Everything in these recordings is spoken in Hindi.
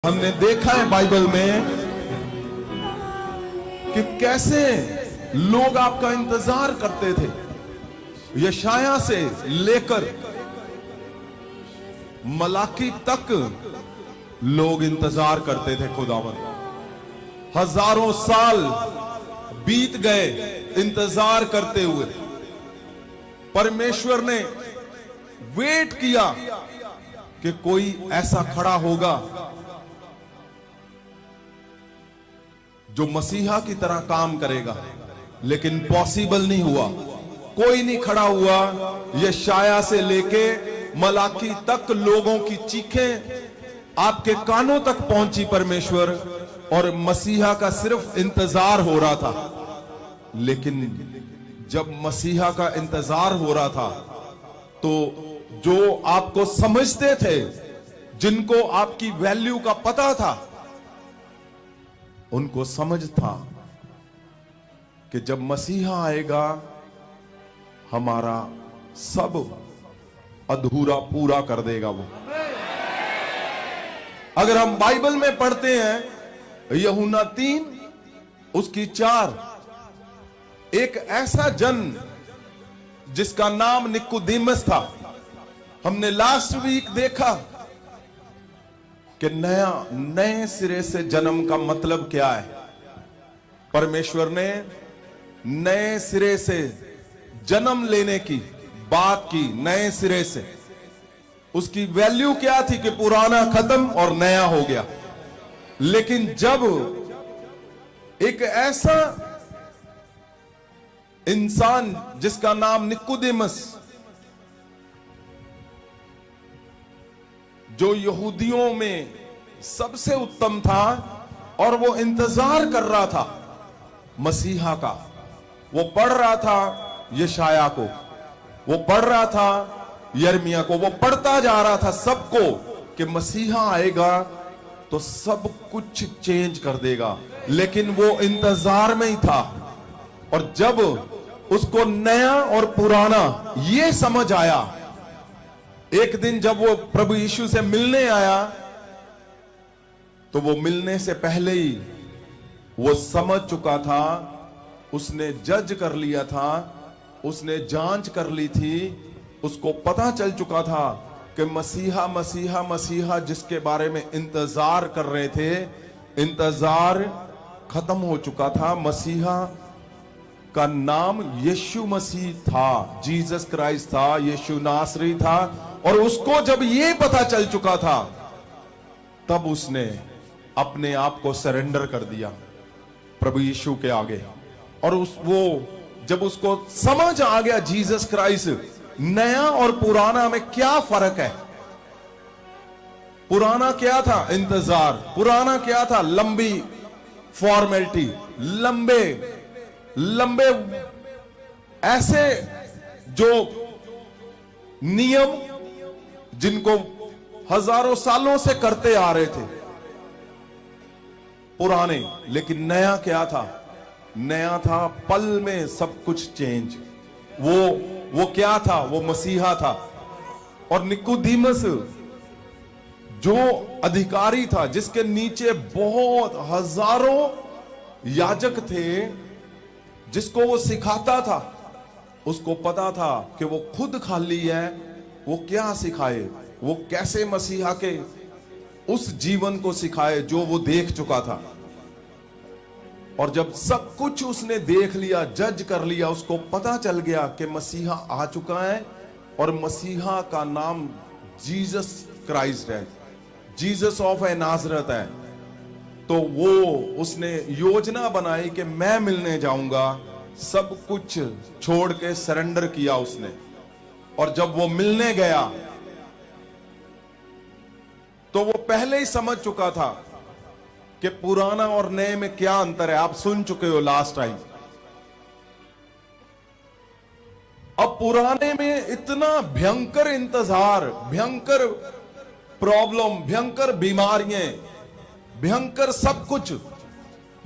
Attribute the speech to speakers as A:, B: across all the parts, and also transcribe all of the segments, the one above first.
A: हमने देखा है बाइबल में कि कैसे लोग आपका इंतजार करते थे। यशाया से लेकर मलाकी तक लोग इंतजार करते थे खुदावंद। हजारों साल बीत गए इंतजार करते हुए। परमेश्वर ने वेट किया कि कोई ऐसा खड़ा होगा जो मसीहा की तरह काम करेगा, लेकिन पॉसिबल नहीं हुआ। कोई नहीं खड़ा हुआ। यशाया से लेके मलाकी तक लोगों की चीखें आपके कानों तक पहुंची परमेश्वर, और मसीहा का सिर्फ इंतजार हो रहा था। लेकिन जब मसीहा का इंतजार हो रहा था तो जो आपको समझते थे, जिनको आपकी वैल्यू का पता था, उनको समझ था कि जब मसीहा आएगा हमारा सब अधूरा पूरा कर देगा वो। अगर हम बाइबल में पढ़ते हैं यूहन्ना 3 उसकी 4, एक ऐसा जन जिसका नाम निकोदेमस था। हमने लास्ट वीक देखा कि नए सिरे से जन्म का मतलब क्या है। परमेश्वर ने नए सिरे से जन्म लेने की बात की, नए सिरे से। उसकी वैल्यू क्या थी कि पुराना खत्म और नया हो गया। लेकिन जब एक ऐसा इंसान जिसका नाम निकोदेमस, जो यहूदियों में सबसे उत्तम था और वो इंतजार कर रहा था मसीहा का, वो पढ़ रहा था यशाया को, वो पढ़ रहा था यिर्मयाह को, वो पढ़ता जा रहा था सबको कि मसीहा आएगा तो सब कुछ चेंज कर देगा। लेकिन वो इंतजार में ही था। और जब उसको नया और पुराना ये समझ आया, एक दिन जब वो प्रभु यीशु से मिलने आया, तो वो मिलने से पहले ही वो समझ चुका था, उसने जज कर लिया था, उसने जांच कर ली थी, उसको पता चल चुका था कि मसीहा मसीहा मसीहा जिसके बारे में इंतजार कर रहे थे, इंतजार खत्म हो चुका था। मसीहा का नाम यीशु मसीह था, जीसस क्राइस्ट था, यीशु नासरी था। और उसको जब ये पता चल चुका था, तब उसने अपने आप को सरेंडर कर दिया प्रभु यीशु के आगे। और वो जब उसको समझ आ गया जीसस क्राइस्ट, नया और पुराना में क्या फर्क है। पुराना क्या था? इंतजार। पुराना क्या था? लंबी फॉर्मेलिटी, लंबे ऐसे जो नियम जिनको हजारों सालों से करते आ रहे थे, पुराने। लेकिन नया क्या था? नया था पल में सब कुछ चेंज। वो क्या था? वो मसीहा था। और निकोदेमस जो अधिकारी था, जिसके नीचे बहुत हजारों याजक थे, जिसको वो सिखाता था, उसको पता था कि वो खुद खाली है, वो क्या सिखाए, वो कैसे मसीहा के उस जीवन को सिखाए जो वो देख चुका था। और जब सब कुछ उसने देख लिया, जज कर लिया, उसको पता चल गया कि मसीहा आ चुका है, और मसीहा का नाम जीसस क्राइस्ट है, जीसस ऑफ ए नाजरत है। तो वो उसने योजना बनाई कि मैं मिलने जाऊंगा। सब कुछ छोड़ के सरेंडर किया उसने। और जब वो मिलने गया तो वो पहले ही समझ चुका था कि पुराना और नए में क्या अंतर है। आप सुन चुके हो लास्ट टाइम। अब पुराने में इतना भयंकर इंतजार, भयंकर प्रॉब्लम, भयंकर बीमारियां, भयंकर सब कुछ,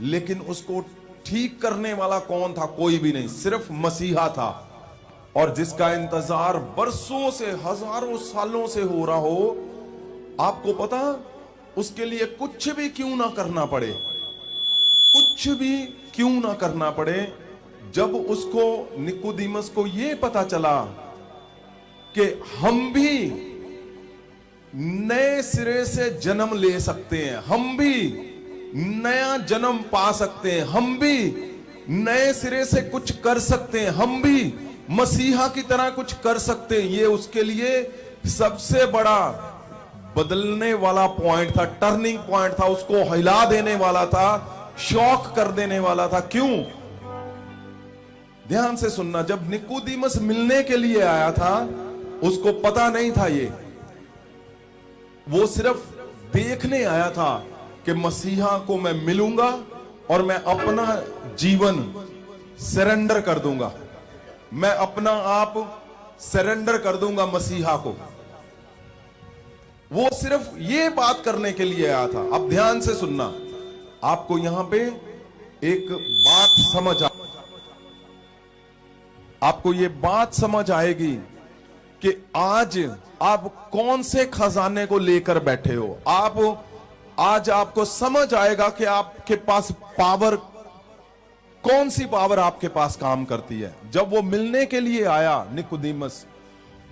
A: लेकिन उसको ठीक करने वाला कौन था? कोई भी नहीं, सिर्फ मसीहा था। और जिसका इंतजार बरसों से, हजारों सालों से हो रहा हो। आपको पता उसके लिए कुछ भी क्यों ना करना पड़े, कुछ भी क्यों ना करना पड़े, जब उसको निकोदेमस को यह पता चला कि हम भी नए सिरे से जन्म ले सकते हैं, हम भी नया जन्म पा सकते हैं, हम भी नए सिरे से कुछ कर सकते हैं, हम भी मसीहा की तरह कुछ कर सकते हैं, ये उसके लिए सबसे बड़ा बदलने वाला पॉइंट था, टर्निंग पॉइंट था, उसको हिला देने वाला था, शॉक कर देने वाला था। क्यों? ध्यान से सुनना, जब निकोदेमस मिलने के लिए आया था, उसको पता नहीं था ये, वो सिर्फ देखने आया था कि मसीहा को मैं मिलूंगा और मैं अपना जीवन सरेंडर कर दूंगा, मैं अपना आप सरेंडर कर दूंगा मसीहा को। वो सिर्फ ये बात करने के लिए आया था। अब ध्यान से सुनना, आपको यहां पे एक बात आपको ये बात समझ आएगी कि आज आप कौन से खजाने को लेकर बैठे हो। आज आपको समझ आएगा कि आपके पास पावर, कौन सी पावर आपके पास काम करती है। जब वो मिलने के लिए आया निकोदेमस,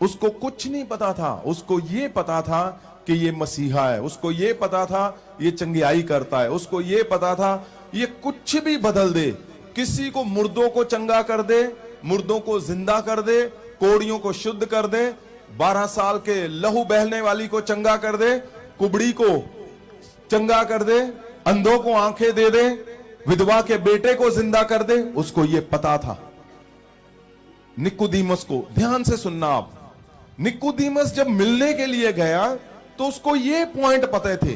A: उसको कुछ नहीं पता था, उसको ये पता था कि ये मसीहा है, उसको ये पता था ये चंगियाई करता है, उसको ये पता था ये कुछ भी बदल दे, किसी को मुर्दों को चंगा कर दे, मुर्दों को जिंदा कर दे, कोड़ियों को शुद्ध कर दे, 12 साल के लहू बहने वाली को चंगा कर दे, कुबड़ी को चंगा कर दे, अंधों को आंखें दे दे, विधवा के बेटे को जिंदा कर दे। उसको यह पता था निकोदेमस को। ध्यान से सुनना आप, निकोदेमस जब मिलने के लिए गया तो उसको यह पॉइंट पता थे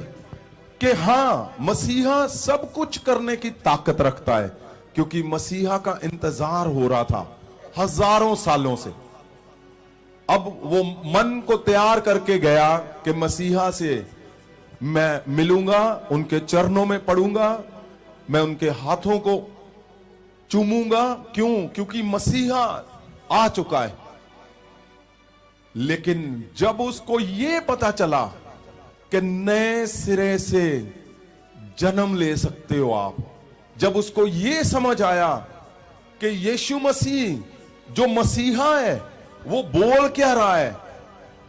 A: कि हां, मसीहा सब कुछ करने की ताकत रखता है, क्योंकि मसीहा का इंतजार हो रहा था हजारों सालों से। अब वो मन को तैयार करके गया कि मसीहा से मैं मिलूंगा, उनके चरणों में पड़ूंगा, मैं उनके हाथों को चूमूंगा। क्यों? क्योंकि मसीहा आ चुका है। लेकिन जब उसको यह पता चला कि नए सिरे से जन्म ले सकते हो आप, जब उसको यह समझ आया कि यीशु मसीह जो मसीहा है वो बोल क्या रहा है,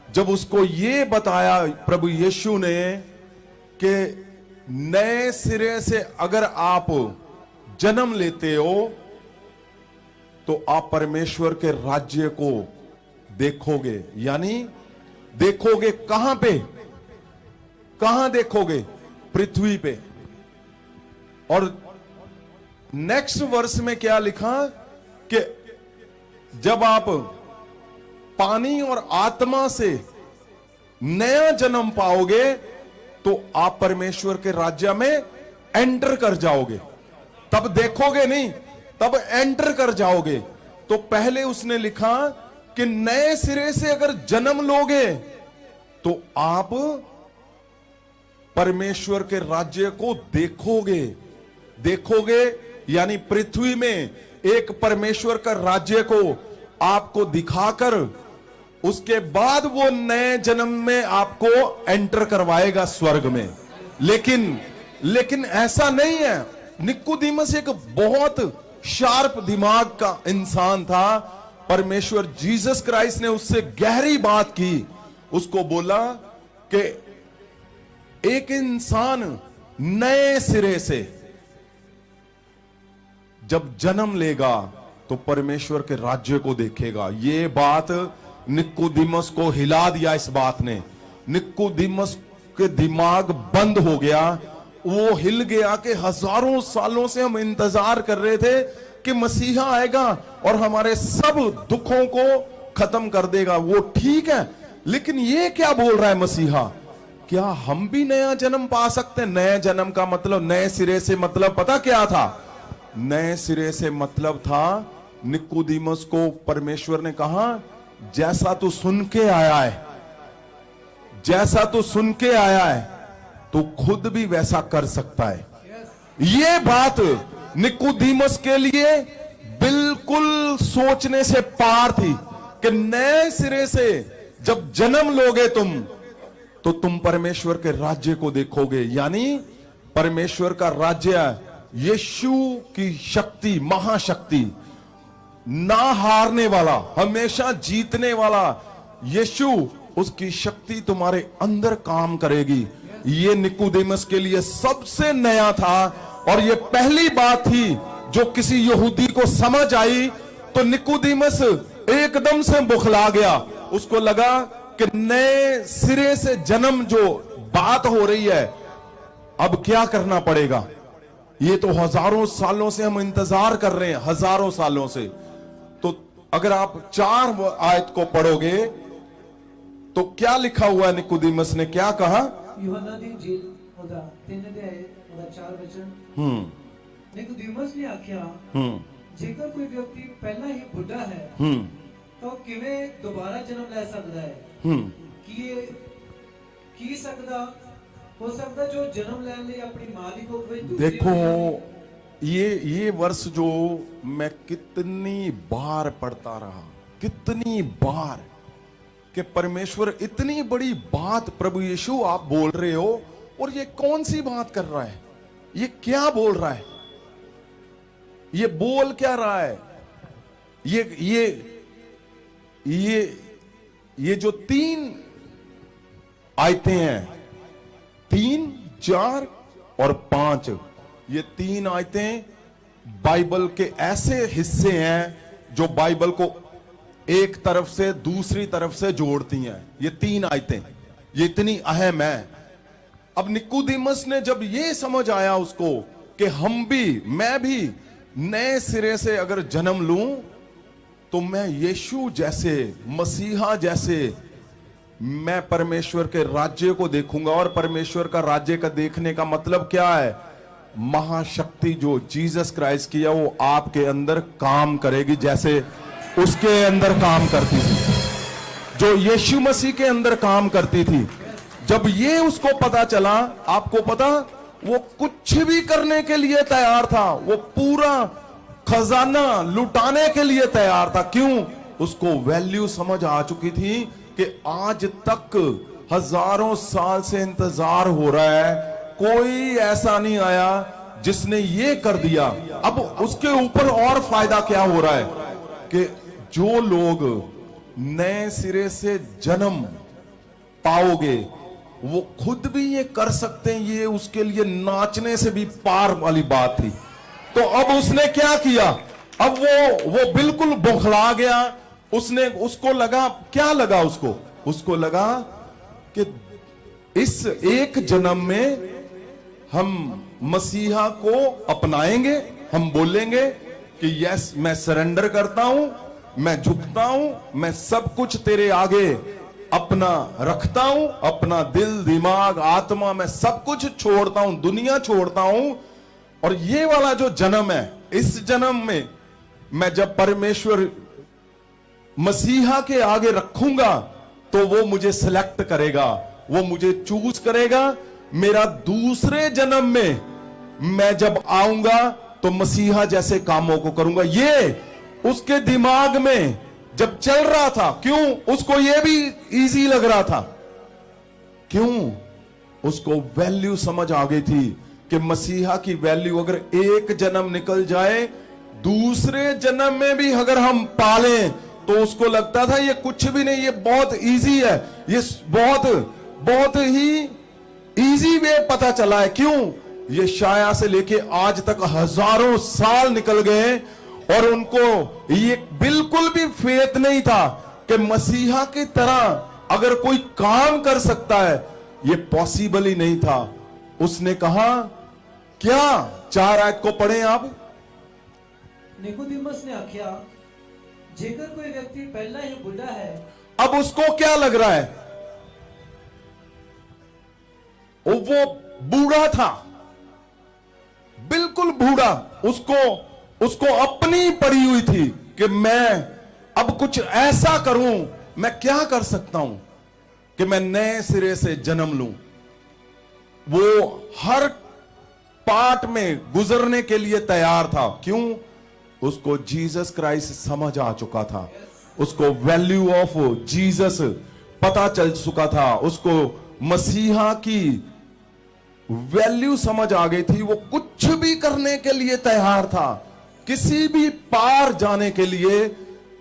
A: जब उसको यह बताया प्रभु यीशु ने कि नए सिरे से अगर आप जन्म लेते हो तो आप परमेश्वर के राज्य को देखोगे। यानी देखोगे कहां पे? कहां देखोगे? पृथ्वी पे। और नेक्स्ट वर्स में क्या लिखा कि जब आप पानी और आत्मा से नया जन्म पाओगे तो आप परमेश्वर के राज्य में एंटर कर जाओगे। तब देखोगे नहीं, तब एंटर कर जाओगे। तो पहले उसने लिखा कि नए सिरे से अगर जन्म लोगे तो आप परमेश्वर के राज्य को देखोगे। देखोगे यानी पृथ्वी में एक परमेश्वर का राज्य को आपको दिखाकर उसके बाद वो नए जन्म में आपको एंटर करवाएगा स्वर्ग में। लेकिन ऐसा नहीं है। निकोदेमस एक बहुत शार्प दिमाग का इंसान था। परमेश्वर जीसस क्राइस्ट ने उससे गहरी बात की। उसको बोला कि एक इंसान नए सिरे से जब जन्म लेगा तो परमेश्वर के राज्य को देखेगा। ये बात निकोदेमस को हिला दिया। इस बात ने निकोदेमस के दिमाग बंद हो गया। वो हिल गया कि हजारों सालों से हम इंतजार कर रहे थे कि मसीहा आएगा और हमारे सब दुखों को खत्म कर देगा। वो ठीक है, लेकिन ये क्या बोल रहा है मसीहा? क्या हम भी नया जन्म पा सकते हैं? नए जन्म का मतलब, नए सिरे से मतलब पता क्या था? नए सिरे से मतलब था, निकोदेमस को परमेश्वर ने कहा जैसा तू सुन के आया है, जैसा तू सुन के आया है तू खुद भी वैसा कर सकता है। ये बात निकोदेमस के लिए बिल्कुल सोचने से पार थी कि नए सिरे से जब जन्म लोगे तुम तो तुम परमेश्वर के राज्य को देखोगे। यानी परमेश्वर का राज्य यीशु की शक्ति, महाशक्ति, ना हारने वाला, हमेशा जीतने वाला यीशु, उसकी शक्ति तुम्हारे अंदर काम करेगी। ये निकोदेमस के लिए सबसे नया था और ये पहली बात थी जो किसी यहूदी को समझ आई। तो निकोदेमस एकदम से बुखला गया। उसको लगा कि नए सिरे से जन्म जो बात हो रही है, अब क्या करना पड़ेगा। ये तो हजारों सालों से हम इंतजार कर रहे हैं, हजारों सालों से। तो अगर आप 4 आयत को पढ़ोगे तो क्या लिखा हुआ है, निकोदेमस ने क्या कहा।
B: यूहन्ना दी इंजील ओदा 3 अध्याय ओदा 4 वचन। निकोदेमस ने आख्या, जेकर कोई व्यक्ति पहला ही बुढ़ा है तो किवें दोबारा जन्म ले सकता है। की सकदा हो सकता जो जन्म लेने लिए अपनी मां दी कोख विच दूसरी।
A: देखो ये वर्ष जो मैं कितनी बार पढ़ता रहा, कितनी बार, कि परमेश्वर इतनी बड़ी बात प्रभु यीशु आप बोल रहे हो और ये कौन सी बात कर रहा है, ये क्या बोल रहा है, ये बोल क्या रहा है। ये जो 3 आयतें हैं, 3, 4 और 5, ये 3 आयतें बाइबल के ऐसे हिस्से हैं जो बाइबल को एक तरफ से दूसरी तरफ से जोड़ती हैं। ये 3 आयतें, ये इतनी अहम है। अब निकोदेमस ने जब ये समझ आया उसको कि हम भी, मैं भी नए सिरे से अगर जन्म लूं तो मैं यीशु जैसे, मसीहा जैसे, मैं परमेश्वर के राज्य को देखूंगा। और परमेश्वर का राज्य का देखने का मतलब क्या है, महाशक्ति जो जीसस क्राइस्ट की है वो आपके अंदर काम करेगी, जैसे उसके अंदर काम करती थी, जो यीशु मसीह के अंदर काम करती थी। जब ये उसको पता चला, आपको पता, वो कुछ भी करने के लिए तैयार था, वो पूरा खजाना लुटाने के लिए तैयार था। क्यों? उसको वैल्यू समझ आ चुकी थी कि आज तक हजारों साल से इंतजार हो रहा है, कोई ऐसा नहीं आया जिसने ये कर दिया। अब उसके ऊपर और फायदा क्या हो रहा है कि जो लोग नए सिरे से जन्म पाओगे वो खुद भी ये कर सकते हैं। ये उसके लिए नाचने से भी पार वाली बात थी। तो अब उसने क्या किया, अब वो बिल्कुल बौखला गया। उसको लगा, क्या लगा उसको लगा कि इस एक जन्म में हम मसीहा को अपनाएंगे, हम बोलेंगे कि यस, मैं सरेंडर करता हूं, मैं झुकता हूं, मैं सब कुछ तेरे आगे अपना रखता हूं, अपना दिल, दिमाग, आत्मा, मैं सब कुछ छोड़ता हूं, दुनिया छोड़ता हूं। और ये वाला जो जन्म है, इस जन्म में मैं जब परमेश्वर मसीहा के आगे रखूंगा तो वो मुझे सिलेक्ट करेगा, वो मुझे चूज करेगा। मेरा दूसरे जन्म में मैं जब आऊंगा तो मसीहा जैसे कामों को करूंगा। ये उसके दिमाग में जब चल रहा था, क्यों? उसको ये भी इजी लग रहा था। क्यों? उसको वैल्यू समझ आ गई थी कि मसीहा की वैल्यू अगर एक जन्म निकल जाए, दूसरे जन्म में भी अगर हम पालें, तो उसको लगता था ये कुछ भी नहीं, ये बहुत इजी है, ये बहुत ही इजी वे पता चला है। क्यों? ये शाया से लेके आज तक हजारों साल निकल गए और उनको ये बिल्कुल भी फेथ नहीं था कि मसीहा की तरह अगर कोई काम कर सकता है, ये पॉसिबल ही नहीं था। उसने कहा क्या? 4 आयत को पढ़ें आप।
B: निकोदेमस ने आख्या, जेकर कोई व्यक्ति पहला ही बुढ़ा है।
A: अब उसको क्या लग रहा है? वो बूढ़ा था, बिल्कुल बूढ़ा। उसको अपनी पड़ी हुई थी कि मैं अब कुछ ऐसा करूं, मैं क्या कर सकता हूं कि मैं नए सिरे से जन्म लूं। वो हर पार्ट में गुजरने के लिए तैयार था। क्यों? उसको जीसस क्राइस्ट समझ आ चुका था, उसको वैल्यू ऑफ जीसस पता चल चुका था, उसको मसीहा की वैल्यू समझ आ गई थी, वो कुछ भी करने के लिए तैयार था, किसी भी पार जाने के लिए,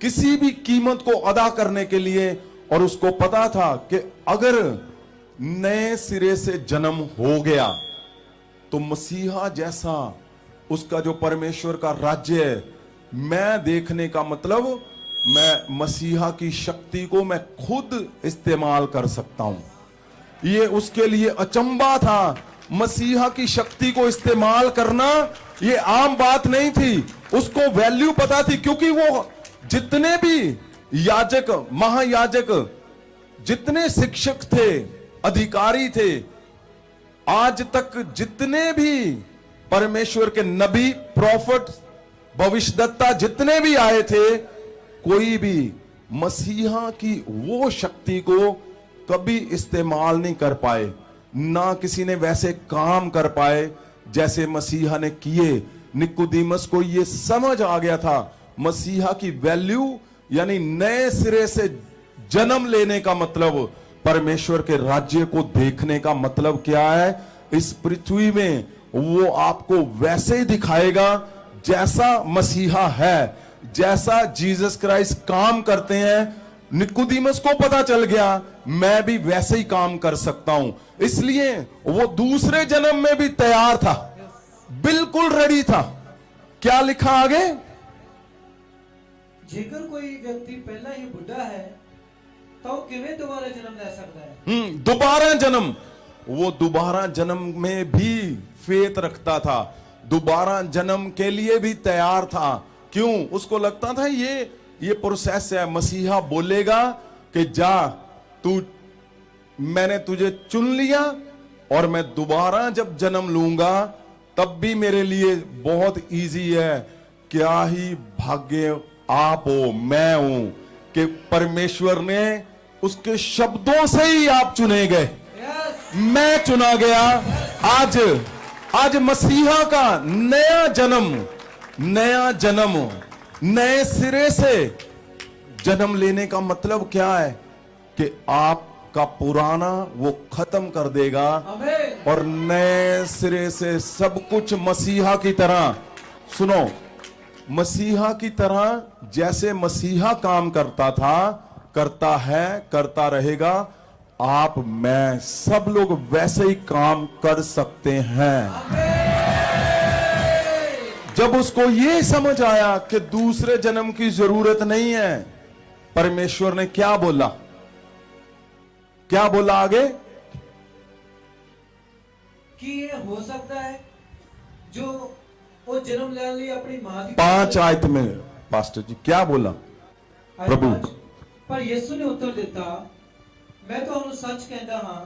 A: किसी भी कीमत को अदा करने के लिए। और उसको पता था कि अगर नए सिरे से जन्म हो गया तो मसीहा जैसा उसका जो परमेश्वर का राज्य है, मैं देखने का मतलब मैं मसीहा की शक्ति को मैं खुद इस्तेमाल कर सकता हूं। ये उसके लिए अचंबा था। मसीहा की शक्ति को इस्तेमाल करना ये आम बात नहीं थी। उसको वैल्यू पता थी, क्योंकि वो जितने भी याजक, महायाजक, जितने शिक्षक थे, अधिकारी थे, आज तक जितने भी परमेश्वर के नबी, प्रॉफिट, भविष्यद्वक्ता जितने भी आए थे, कोई भी मसीहा की वो शक्ति को कभी इस्तेमाल नहीं कर पाए, ना किसी ने वैसे काम कर पाए जैसे मसीहा ने किए। निकोदेमस को ये समझ आ गया था मसीहा की वैल्यू, यानी नए सिरे से जन्म लेने का मतलब, परमेश्वर के राज्य को देखने का मतलब क्या है। इस पृथ्वी में वो आपको वैसे ही दिखाएगा जैसा मसीहा है, जैसा जीसस क्राइस्ट काम करते हैं। निकोदेमस को पता चल गया मैं भी वैसे ही काम कर सकता हूं, इसलिए वो दूसरे जन्म में भी तैयार था, बिल्कुल रेडी था। क्या लिखा आगे?
B: जेकर कोई व्यक्ति पहला ही बुढ़ा है तो किवें दोबारा जन्म ले सकता है?
A: दोबारा जन्म। वो दोबारा जन्म में भी फेथ रखता था, दोबारा जन्म के लिए भी तैयार था। क्यों? उसको लगता था ये प्रोसेस है, मसीहा बोलेगा कि जा तू, मैंने तुझे चुन लिया और मैं दोबारा जब जन्म लूंगा तब भी मेरे लिए बहुत इजी है। क्या ही भाग्य आप हो, मैं हूं कि परमेश्वर ने उसके शब्दों से ही आप चुने गए, मैं चुना गया। आज मसीहा का नया जन्म, नए सिरे से जन्म लेने का मतलब क्या है कि आपका पुराना वो खत्म कर देगा और नए सिरे से सब कुछ मसीहा की तरह, सुनो, मसीहा की तरह जैसे मसीहा काम करता था, करता है, करता रहेगा, आप, मैं, सब लोग वैसे ही काम कर सकते हैं। जब उसको ये समझ आया कि दूसरे जन्म की जरूरत नहीं है, परमेश्वर ने क्या बोला? क्या बोला आगे?
B: कि ये हो सकता है जो वो जन्म लेने लिए अपनी मां की
A: 5 आयत में पास्टर जी क्या बोला प्रभु?
B: पर यीशु ने उत्तर दिता, मैं ਤੁਹਾਨੂੰ ਸੱਚ ਕਹਿੰਦਾ ਹਾਂ,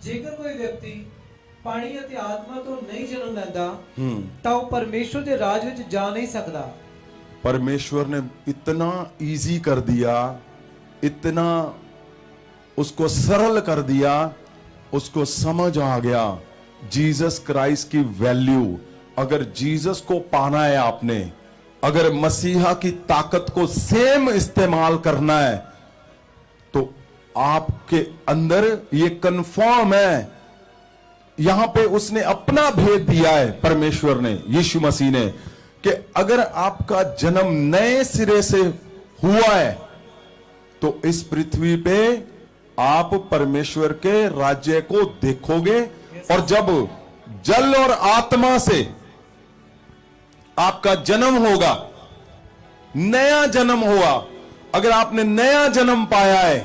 B: ਜੇਕਰ ਕੋਈ ਵਿਅਕਤੀ ਪਾਣੀ ਅਤੇ ਆਤਮਾ ਤੋਂ ਨਹੀਂ ਜਨਮ ਲੈਂਦਾ ਤਾਂ ਉਹ ਪਰਮੇਸ਼ਵਰ ਦੇ ਰਾਜ ਵਿੱਚ ਜਾ ਨਹੀਂ ਸਕਦਾ।
A: परमेश्वर ने इतना इजी कर दिया, इतना उसको सरल कर दिया, उसको समझ आ गया जीसस क्राइस्ट की वैल्यू। अगर जीसस को पाना है आपने, अगर मसीहा की ताकत को सेम इस्तेमाल करना है तो आपके अंदर ये कंफर्म है। यहां पे उसने अपना भेद दिया है, परमेश्वर ने, यीशु मसीह ने, कि अगर आपका जन्म नए सिरे से हुआ है तो इस पृथ्वी पे आप परमेश्वर के राज्य को देखोगे। और जब जल और आत्मा से आपका जन्म होगा, नया जन्म हुआ, अगर आपने नया जन्म पाया है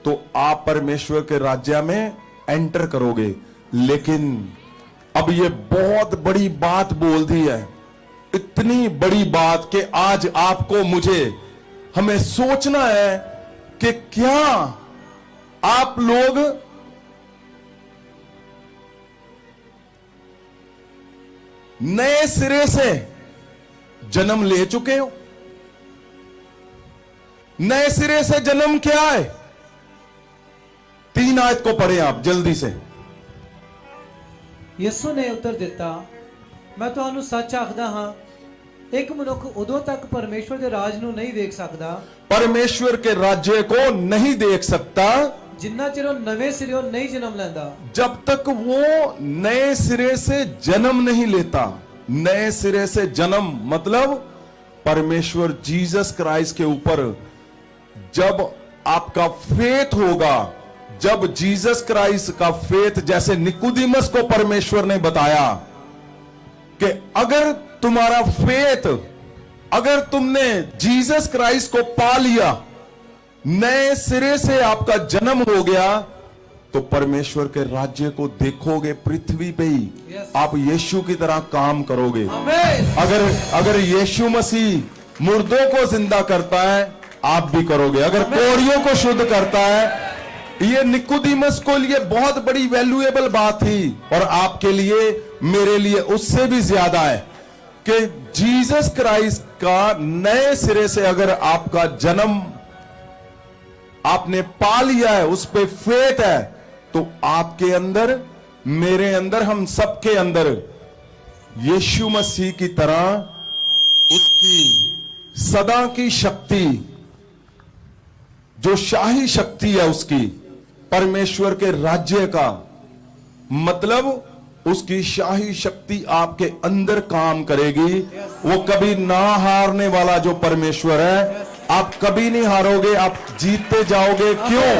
A: तो आप परमेश्वर के राज्य में एंटर करोगे। लेकिन अब ये बहुत बड़ी बात बोल दी है, इतनी बड़ी बात कि आज आपको, मुझे, हमें सोचना है कि क्या आप लोग नए सिरे से जन्म ले चुके हो? नए सिरे से जन्म क्या है? 3 आयत को पढ़े आप जल्दी से।
B: ਯਿਸੂ ਨੇ ਉੱਤਰ ਦਿੱਤਾ, ਮੈਂ ਤੁਹਾਨੂੰ ਸੱਚ ਆਖਦਾ ਹਾਂ, ਇੱਕ ਮਨੁੱਖ ਉਦੋਂ ਤੱਕ ਪਰਮੇਸ਼ਵਰ ਦੇ ਰਾਜ ਨੂੰ ਨਹੀਂ ਦੇਖ ਸਕਦਾ,
A: परमेश्वर के राज्य को नहीं देख सकता,
B: जिन्ना चिर ਉਹ ਨਵੇਂ ਸਿਰਿਓਂ नहीं जन्म ਲੈਂਦਾ
A: जब तक वो नए सिरे से जन्म नहीं लेता। नए सिरे से जन्म मतलब परमेश्वर जीसस क्राइस्ट के ऊपर जब आपका फेथ होगा, जब जीसस क्राइस्ट का फेथ, जैसे निकोदेमस को परमेश्वर ने बताया कि अगर तुम्हारा फेथ, अगर तुमने जीसस क्राइस्ट को पा लिया, नए सिरे से आपका जन्म हो गया, तो परमेश्वर के राज्य को देखोगे पृथ्वी पे ही।
B: Yes.
A: आप यीशु की तरह काम करोगे।
B: आमीन।
A: अगर यीशु मसीह मुर्दों को जिंदा करता है, आप भी करोगे। अगर कोढ़ियों को शुद्ध करता है, ये निकोदेमस को लिए बहुत बड़ी वैल्यूएबल बात थी, और आपके लिए, मेरे लिए उससे भी ज्यादा है कि जीसस क्राइस्ट का नए सिरे से अगर आपका जन्म आपने पा लिया है, उस पे फेथ है, तो आपके अंदर, मेरे अंदर, हम सबके अंदर यीशु मसीह की तरह उसकी सदा की शक्ति, जो शाही शक्ति है उसकी, परमेश्वर के राज्य का मतलब उसकी शाही शक्ति आपके अंदर काम करेगी। वो कभी ना हारने वाला जो परमेश्वर है, आप कभी नहीं हारोगे, आप जीतते जाओगे। क्यों?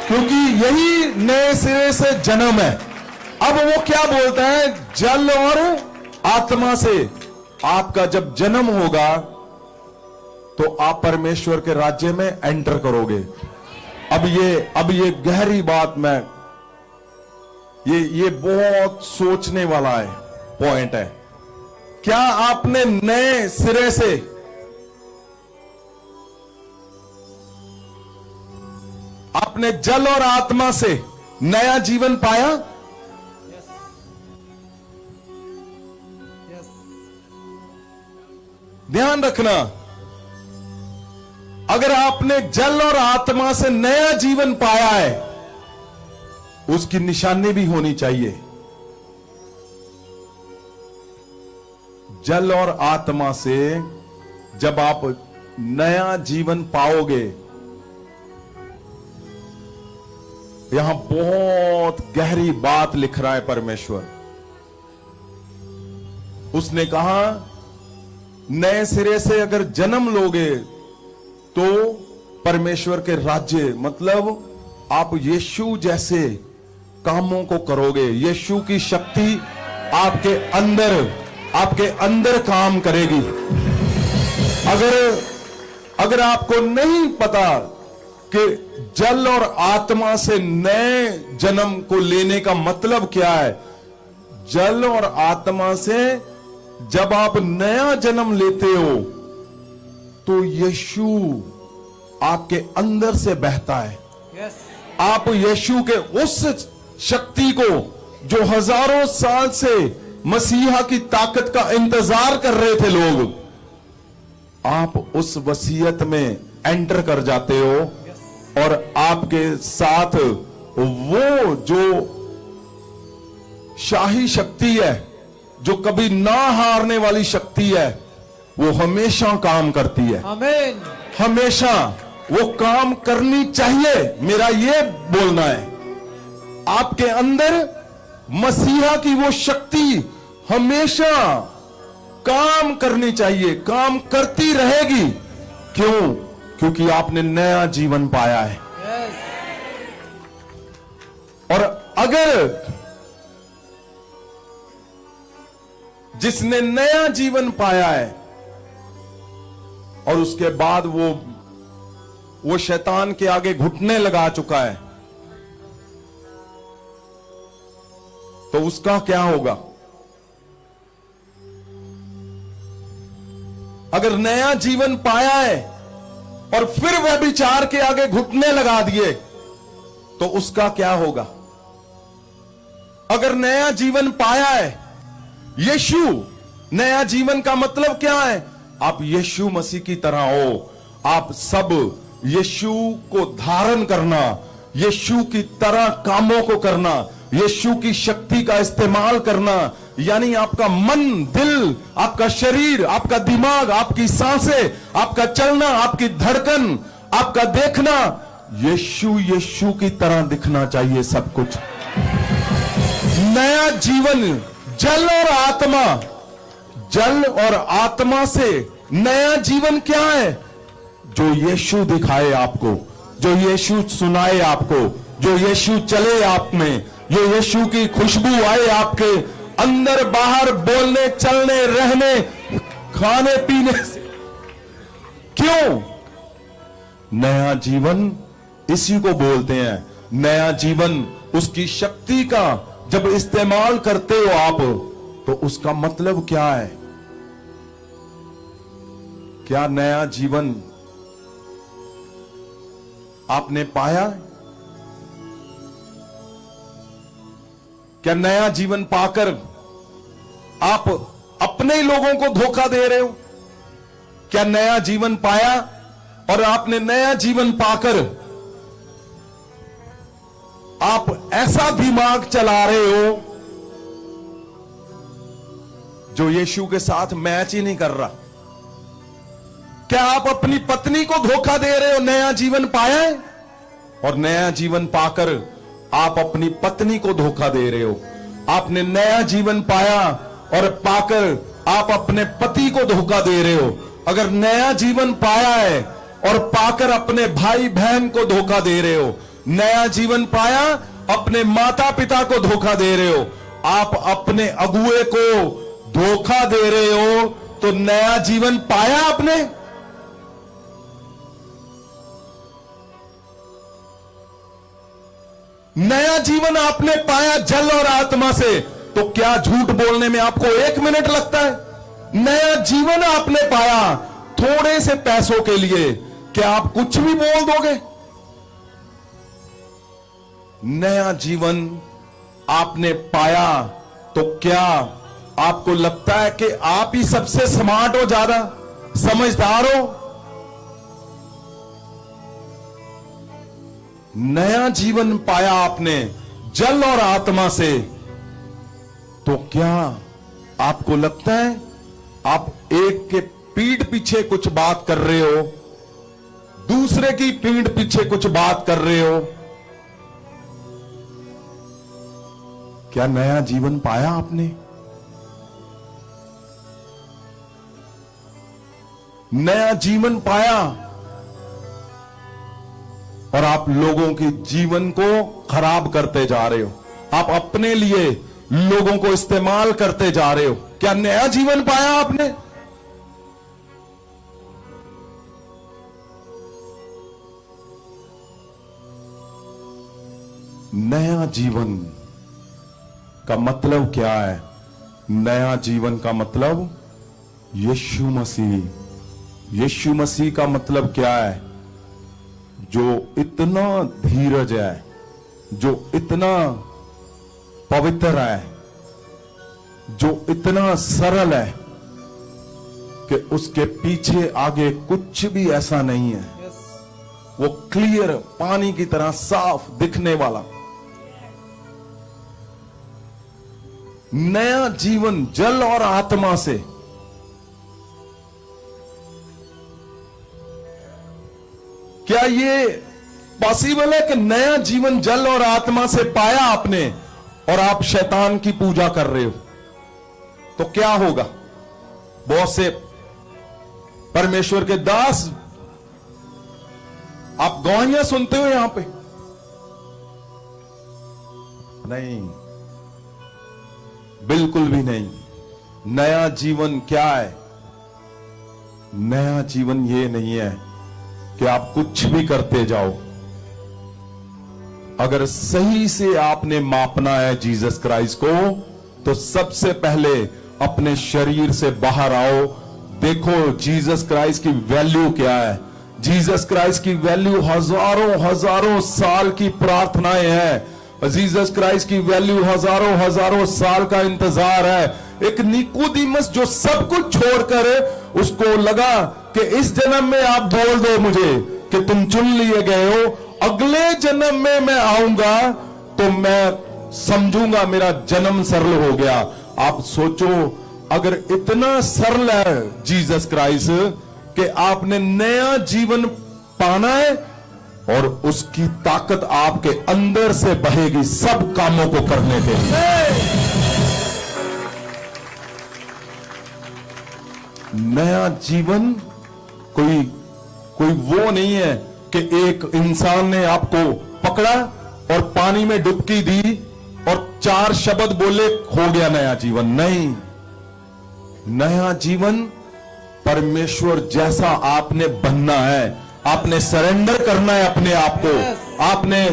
A: क्योंकि यही नए सिरे से जन्म है। अब वो क्या बोलता है? जल और आत्मा से आपका जब जन्म होगा तो आप परमेश्वर के राज्य में एंटर करोगे। अब ये गहरी बात, मैं ये बहुत सोचने वाला है पॉइंट है। क्या आपने नए सिरे से आपने जल और आत्मा से नया जीवन पाया? ध्यान रखना, अगर आपने जल और आत्मा से नया जीवन पाया है, उसकी निशानी भी होनी चाहिए। जल और आत्मा से जब आप नया जीवन पाओगे, यहां बहुत गहरी बात लिख रहा है परमेश्वर। उसने कहा नए सिरे से अगर जन्म लोगे तो परमेश्वर के राज्य, मतलब आप यीशु जैसे कामों को करोगे। यीशु की शक्ति आपके अंदर काम करेगी। अगर आपको नहीं पता कि जल और आत्मा से नए जन्म को लेने का मतलब क्या है, जल और आत्मा से जब आप नया जन्म लेते हो तो यीशु आपके अंदर से बहता है।
B: Yes.
A: आप यीशु के उस शक्ति को जो हजारों साल से मसीहा की ताकत का इंतजार कर रहे थे लोग, आप उस वसीयत में एंटर कर जाते हो। और आपके साथ वो जो शाही शक्ति है, जो कभी ना हारने वाली शक्ति है, वो हमेशा काम करती है।
B: आमीन।
A: हमेशा वो काम करनी चाहिए, मेरा ये बोलना है। आपके अंदर मसीहा की वो शक्ति हमेशा काम करनी चाहिए, काम करती रहेगी। क्यों? क्योंकि आपने नया जीवन पाया है।
B: Yes.
A: और अगर जिसने नया जीवन पाया है और उसके बाद वो शैतान के आगे घुटने लगा चुका है, तो उसका क्या होगा? अगर नया जीवन पाया है और फिर वह विचार के आगे घुटने लगा दिए, तो उसका क्या होगा? अगर नया जीवन पाया है, यीशु, नया जीवन का मतलब क्या है? आप यीशु मसीह की तरह हो। आप सब यीशु को धारण करना, यीशु की तरह कामों को करना, यीशु की शक्ति का इस्तेमाल करना, यानी आपका मन, दिल, आपका शरीर, आपका दिमाग, आपकी सांसें, आपका चलना, आपकी धड़कन, आपका देखना, यीशु यीशु की तरह दिखना चाहिए सब कुछ। नया जीवन, जल और आत्मा, जल और आत्मा से नया जीवन क्या है? जो यीशु दिखाए आपको, जो यीशु सुनाए आपको, जो यीशु चले आप में, जो यीशु की खुशबू आए आपके अंदर बाहर, बोलने चलने रहने खाने पीने से। क्यों? नया जीवन इसी को बोलते हैं। नया जीवन उसकी शक्ति का जब इस्तेमाल करते हो आप, तो उसका मतलब क्या है? क्या नया जीवन आपने पाया? क्या नया जीवन पाकर आप अपने ही लोगों को धोखा दे रहे हो? क्या नया जीवन पाया और आपने नया जीवन पाकर आप ऐसा दिमाग चला रहे हो जो यीशु के साथ मैच ही नहीं कर रहा? क्या आप अपनी पत्नी को धोखा दे रहे हो? नया जीवन पाया है और नया जीवन पाकर आप अपनी पत्नी को धोखा दे रहे हो। आपने नया जीवन पाया और पाकर आप अपने पति को धोखा दे रहे हो। अगर नया जीवन पाया है और पाकर अपने भाई बहन को धोखा दे रहे हो, नया जीवन पाया अपने माता पिता को धोखा दे रहे हो, आप अपने अगुए को धोखा दे रहे हो, तो नया जीवन पाया आपने? नया जीवन आपने पाया जल और आत्मा से, तो क्या झूठ बोलने में आपको 1 मिनट लगता है? नया जीवन आपने पाया थोड़े से पैसों के लिए, क्या आप कुछ भी बोल दोगे? नया जीवन आपने पाया तो क्या आपको लगता है कि आप ही सबसे स्मार्ट हो, ज्यादा समझदार हो? नया जीवन पाया आपने जल और आत्मा से, तो क्या आपको लगता है आप एक के पीठ पीछे कुछ बात कर रहे हो, दूसरे की पीठ पीछे कुछ बात कर रहे हो? क्या नया जीवन पाया आपने? नया जीवन पाया और आप लोगों के जीवन को खराब करते जा रहे हो। आप अपने लिए लोगों को इस्तेमाल करते जा रहे हो। क्या नया जीवन पाया आपने? नया जीवन का मतलब क्या है? नया जीवन का मतलब यीशु मसीह। यीशु मसीह का मतलब क्या है? जो इतना धीरज है, जो इतना पवित्र है, जो इतना सरल है कि उसके पीछे आगे कुछ भी ऐसा नहीं है। वो क्लियर, पानी की तरह साफ दिखने वाला। नया जीवन जल और आत्मा से। क्या ये पॉसिबल है कि नया जीवन जल और आत्मा से पाया आपने और आप शैतान की पूजा कर रहे हो? तो क्या होगा? बहुत से परमेश्वर के दास, आप गवाहियां सुनते हो यहां पे? नहीं, बिल्कुल भी नहीं। नया जीवन क्या है? नया जीवन ये नहीं है कि आप कुछ भी करते जाओ। अगर सही से आपने मापना है जीसस क्राइस्ट को, तो सबसे पहले अपने शरीर से बाहर आओ। देखो जीसस क्राइस्ट की वैल्यू क्या है। जीसस क्राइस्ट की वैल्यू हजारों हजारों साल की प्रार्थनाएं हैं। जीसस क्राइस्ट की वैल्यू हजारों हजारों साल का इंतजार है। एक निकोदेमस जो सब कुछ छोड़कर, उसको लगा कि इस जन्म में आप बोल दो मुझे कि तुम चुन लिए गए हो, अगले जन्म में मैं आऊंगा तो मैं समझूंगा मेरा जन्म सरल हो गया। आप सोचो, अगर इतना सरल है जीसस क्राइस्ट कि आपने नया जीवन पाना है और उसकी ताकत आपके अंदर से बहेगी सब कामों को करने के लिए। नया जीवन कोई वो नहीं है कि एक इंसान ने आपको पकड़ा और पानी में डुबकी दी और 4 शब्द बोले, हो गया नया जीवन। नहीं, नया जीवन परमेश्वर जैसा आपने बनना है। आपने सरेंडर करना है अपने आप को। आपने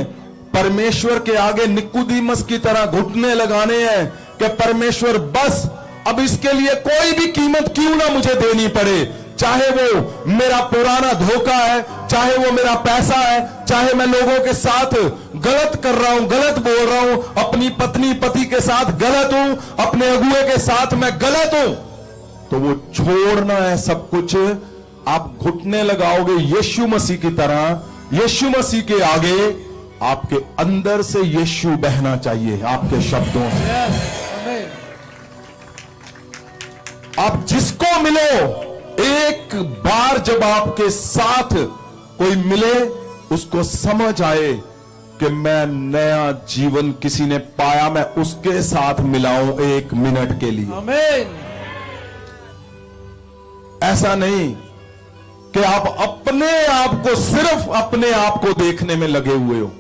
A: परमेश्वर के आगे निकोदेमुस की तरह घुटने लगाने हैं कि परमेश्वर बस अब इसके लिए कोई भी कीमत क्यों ना मुझे देनी पड़े, चाहे वो मेरा पुराना धोखा है, चाहे वो मेरा पैसा है, चाहे मैं लोगों के साथ गलत कर रहा हूं, गलत बोल रहा हूं, अपनी पत्नी पति के साथ गलत हूं, अपने अगुए के साथ मैं गलत हूं, तो वो छोड़ना है सब कुछ। आप घुटने लगाओगे यीशु मसीह की तरह। यीशु मसीह के आगे आपके अंदर से यीशु बहना चाहिए, आपके शब्दों से। आप जिसको मिलो, एक बार जब आपके साथ कोई मिले, उसको समझ आए कि मैं नया जीवन किसी ने पाया, मैं उसके साथ मिलाऊं 1 मिनट के लिए।
B: आमीन।
A: ऐसा नहीं कि आप अपने आप को, सिर्फ अपने आप को देखने में लगे हुए हो।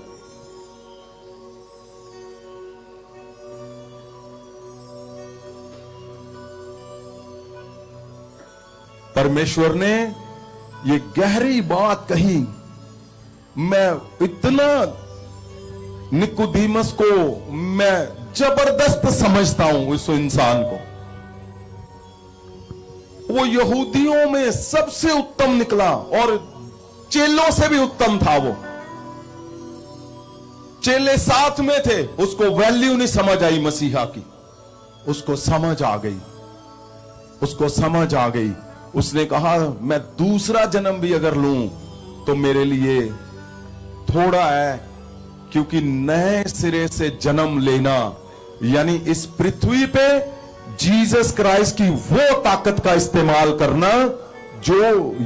A: परमेश्वर ने ये गहरी बात कही। मैं इतना निकोदेमुस को मैं जबरदस्त समझता हूं, इस इंसान को। वो यहूदियों में सबसे उत्तम निकला और चेलों से भी उत्तम था। वो चेले साथ में थे, उसको वैल्यू नहीं समझ आई मसीहा की। उसको समझ आ गई, उसको समझ आ गई। उसने कहा मैं दूसरा जन्म भी अगर लूं तो मेरे लिए थोड़ा है, क्योंकि नए सिरे से जन्म लेना यानी इस पृथ्वी पे जीसस क्राइस्ट की वो ताकत का इस्तेमाल करना जो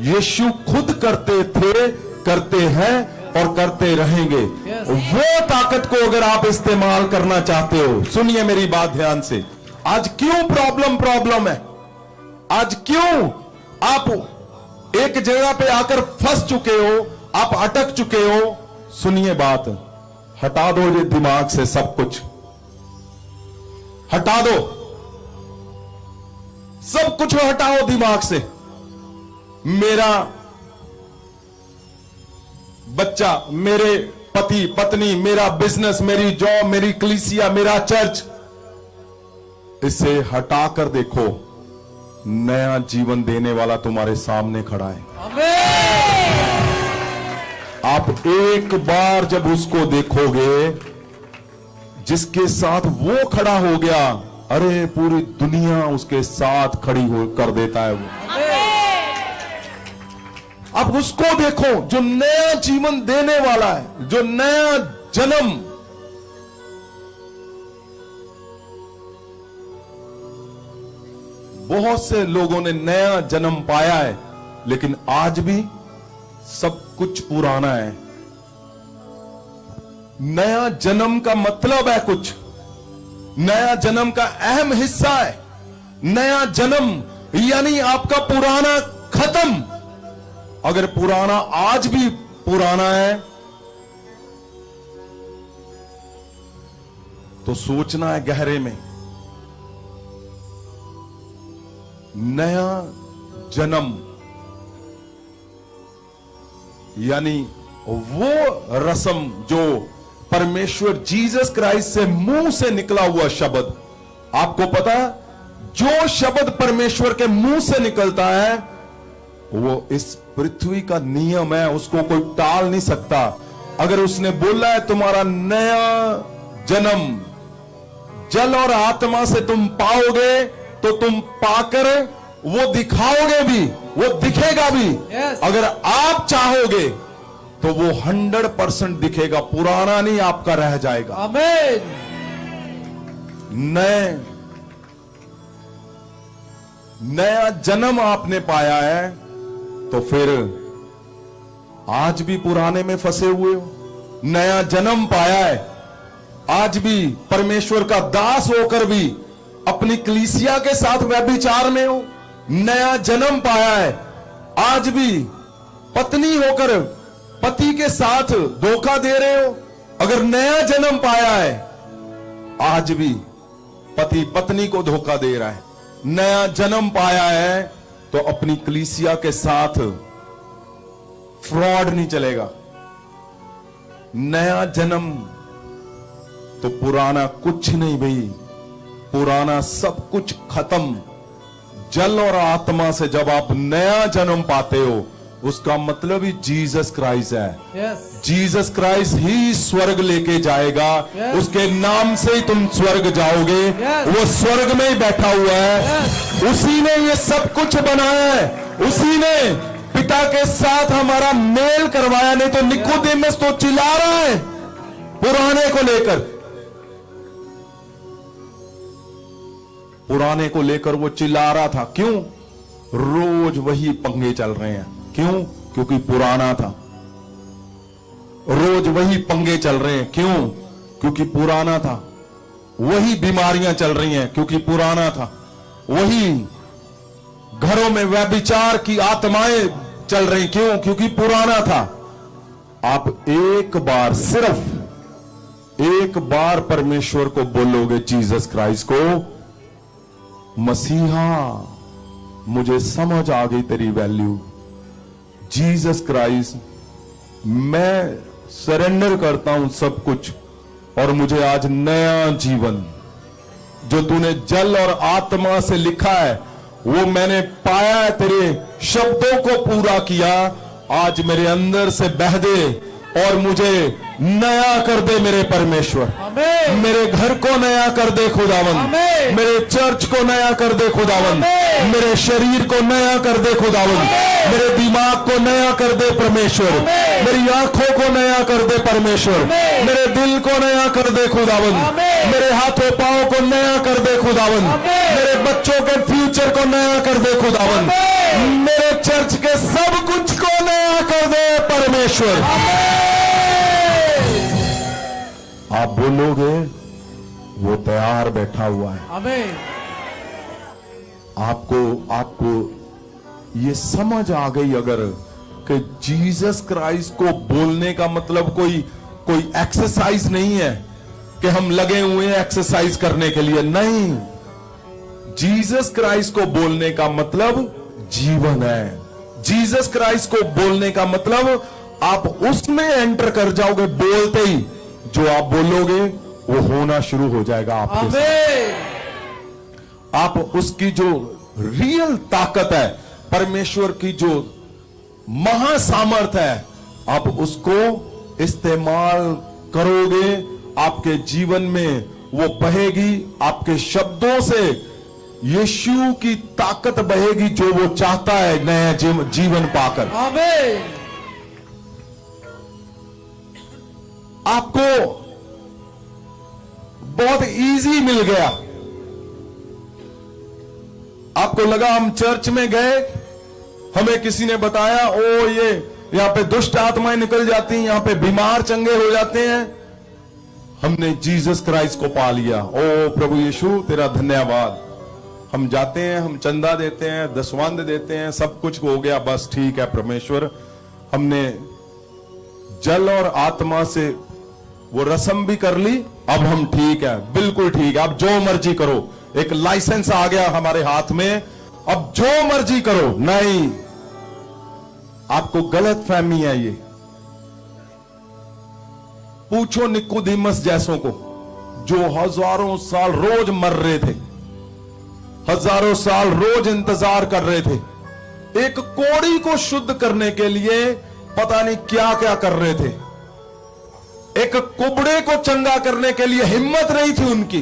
A: यीशु खुद करते थे, करते हैं और करते रहेंगे। वो ताकत को अगर आप इस्तेमाल करना चाहते हो, सुनिए मेरी बात ध्यान से। आज क्यों प्रॉब्लम है? आज क्यों आप एक जगह पे आकर फंस चुके हो, आप अटक चुके हो? सुनिए बात, हटा दो ये दिमाग से सब कुछ, हटा दो सब कुछ, हटाओ दिमाग से। मेरा बच्चा, मेरे पति पत्नी, मेरा बिजनेस, मेरी जॉब, मेरी कलीसिया, मेरा चर्च, इसे हटाकर देखो, नया जीवन देने वाला तुम्हारे सामने खड़ा है।
B: आमीन।
A: आप एक बार जब उसको देखोगे, जिसके साथ वो खड़ा हो गया, अरे पूरी दुनिया उसके साथ खड़ी हो कर देता है वो। अब उसको देखो जो नया जीवन देने वाला है, जो नया जन्म। बहुत से लोगों ने नया जन्म पाया है, लेकिन आज भी सब कुछ पुराना है। नया जन्म का मतलब है कुछ, नया जन्म का अहम हिस्सा है। नया जन्म यानी आपका पुराना खत्म। अगर पुराना आज भी पुराना है तो सोचना है गहरे में। नया जन्म यानी वो रस्म जो परमेश्वर जीसस क्राइस्ट से मुंह से निकला हुआ शब्द। आपको पता, जो शब्द परमेश्वर के मुंह से निकलता है वो इस पृथ्वी का नियम है, उसको कोई टाल नहीं सकता। अगर उसने बोला है तुम्हारा नया जन्म जल और आत्मा से तुम पाओगे, तो तुम पाकर वो दिखाओगे भी, वो दिखेगा भी। अगर आप चाहोगे तो वो 100% दिखेगा, पुराना नहीं आपका रह जाएगा।
B: आमीन।
A: नया जन्म आपने पाया है, तो फिर आज भी पुराने में फंसे हुए हो, नया जन्म पाया है, आज भी परमेश्वर का दास होकर भी अपनी कलीसिया के साथ व्यभिचार में हो, नया जन्म पाया है, आज भी पत्नी होकर पति के साथ धोखा दे रहे हो, अगर नया जन्म पाया है, आज भी पति पत्नी को धोखा दे रहा है, नया जन्म पाया है, तो अपनी कलीसिया के साथ फ्रॉड नहीं चलेगा। नया जन्म तो पुराना कुछ नहीं भाई, पुराना सब कुछ खत्म। जल और आत्मा से जब आप नया जन्म पाते हो, उसका मतलब ही जीसस क्राइस्ट है।
B: यस,
A: जीसस क्राइस्ट ही स्वर्ग लेके जाएगा।
B: Yes.
A: उसके नाम से ही तुम स्वर्ग जाओगे।
B: Yes.
A: वो स्वर्ग में ही बैठा हुआ है।
B: Yes.
A: उसी ने ये सब कुछ बनाया है, उसी ने पिता के साथ हमारा मेल करवाया। नहीं तो निकोदेमस तो चिल्ला रहा है पुराने को लेकर, पुराने को लेकर वो चिल्ला रहा था। क्यों? रोज वही पंगे चल रहे हैं। क्यों? क्योंकि पुराना था। रोज वही पंगे चल रहे हैं। क्यों? क्योंकि पुराना था। वही बीमारियां चल रही हैं क्योंकि पुराना था। वही घरों में व्यभिचार की आत्माएं चल रही। क्यों? क्योंकि पुराना था। आप एक बार, सिर्फ एक बार परमेश्वर को बोलोगे, जीसस क्राइस्ट को, मसीहा मुझे समझ आ गई तेरी वैल्यू। जीसस क्राइस्ट, मैं सरेंडर करता हूं सब कुछ, और मुझे आज नया जीवन जो तूने जल और आत्मा से लिखा है वो मैंने पाया है, तेरे शब्दों को पूरा किया। आज मेरे अंदर से बह दे और मुझे नया कर दे मेरे परमेश्वर।
B: आमीन।
A: मेरे घर को नया कर दे खुदावन।
B: आमीन।
A: मेरे चर्च को नया कर दे खुदावन।
B: आमीन।
A: मेरे शरीर को नया कर दे खुदावन।
B: आमीन।
A: मेरे दिमाग को नया कर दे परमेश्वर।
B: आमीन।
A: मेरी आंखों को नया कर दे परमेश्वर।
B: आमीन।
A: मेरे दिल को नया कर दे खुदावन।
B: आमीन।
A: मेरे हाथों पांव को नया कर दे खुदावन।
B: आमीन।
A: मेरे बच्चों के फ्यूचर को नया कर दे खुदावन।
B: आमीन।
A: मेरे चर्च के सब कुछ को नया कर दे परमेश्वर। आप बोलोगे, वो तैयार बैठा हुआ है।
B: आमीन।
A: आपको ये समझ आ गई अगर कि जीसस क्राइस्ट को बोलने का मतलब कोई एक्सरसाइज नहीं है कि हम लगे हुए हैं एक्सरसाइज करने के लिए। नहीं, जीसस क्राइस्ट को बोलने का मतलब जीवन है। जीसस क्राइस्ट को बोलने का मतलब आप उसमें एंटर कर जाओगे। बोलते ही जो आप बोलोगे वो होना शुरू हो जाएगा आपके साथ।
B: आमीन।
A: आप उसकी जो रियल ताकत है, परमेश्वर की जो महासामर्थ है, आप उसको इस्तेमाल करोगे। आपके जीवन में वो बहेगी। आपके शब्दों से यीशु की ताकत बहेगी जो वो चाहता है नया जीवन पाकर।
B: आमीन।
A: आपको बहुत इजी मिल गया। आपको लगा हम चर्च में गए, हमें किसी ने बताया, ओ ये यहां पे दुष्ट आत्माएं निकल जाती हैं, यहां पे बीमार चंगे हो जाते हैं। हमने जीसस क्राइस्ट को पा लिया। ओ प्रभु यीशु तेरा धन्यवाद। हम जाते हैं, हम चंदा देते हैं, दसवंध देते हैं, सब कुछ हो गया, बस ठीक है परमेश्वर। हमने जल और आत्मा से वो रस्म भी कर ली, अब हम ठीक है, बिल्कुल ठीक है, अब जो मर्जी करो। एक लाइसेंस आ गया हमारे हाथ में, अब जो मर्जी करो। नहीं, आपको गलत फहमी है ये। पूछो निकोदेमस जैसों को जो हजारों साल रोज मर रहे थे, हजारों साल रोज इंतजार कर रहे थे, एक कोड़ी को शुद्ध करने के लिए पता नहीं क्या क्या कर रहे थे। एक कुबड़े को चंगा करने के लिए हिम्मत नहीं थी उनकी,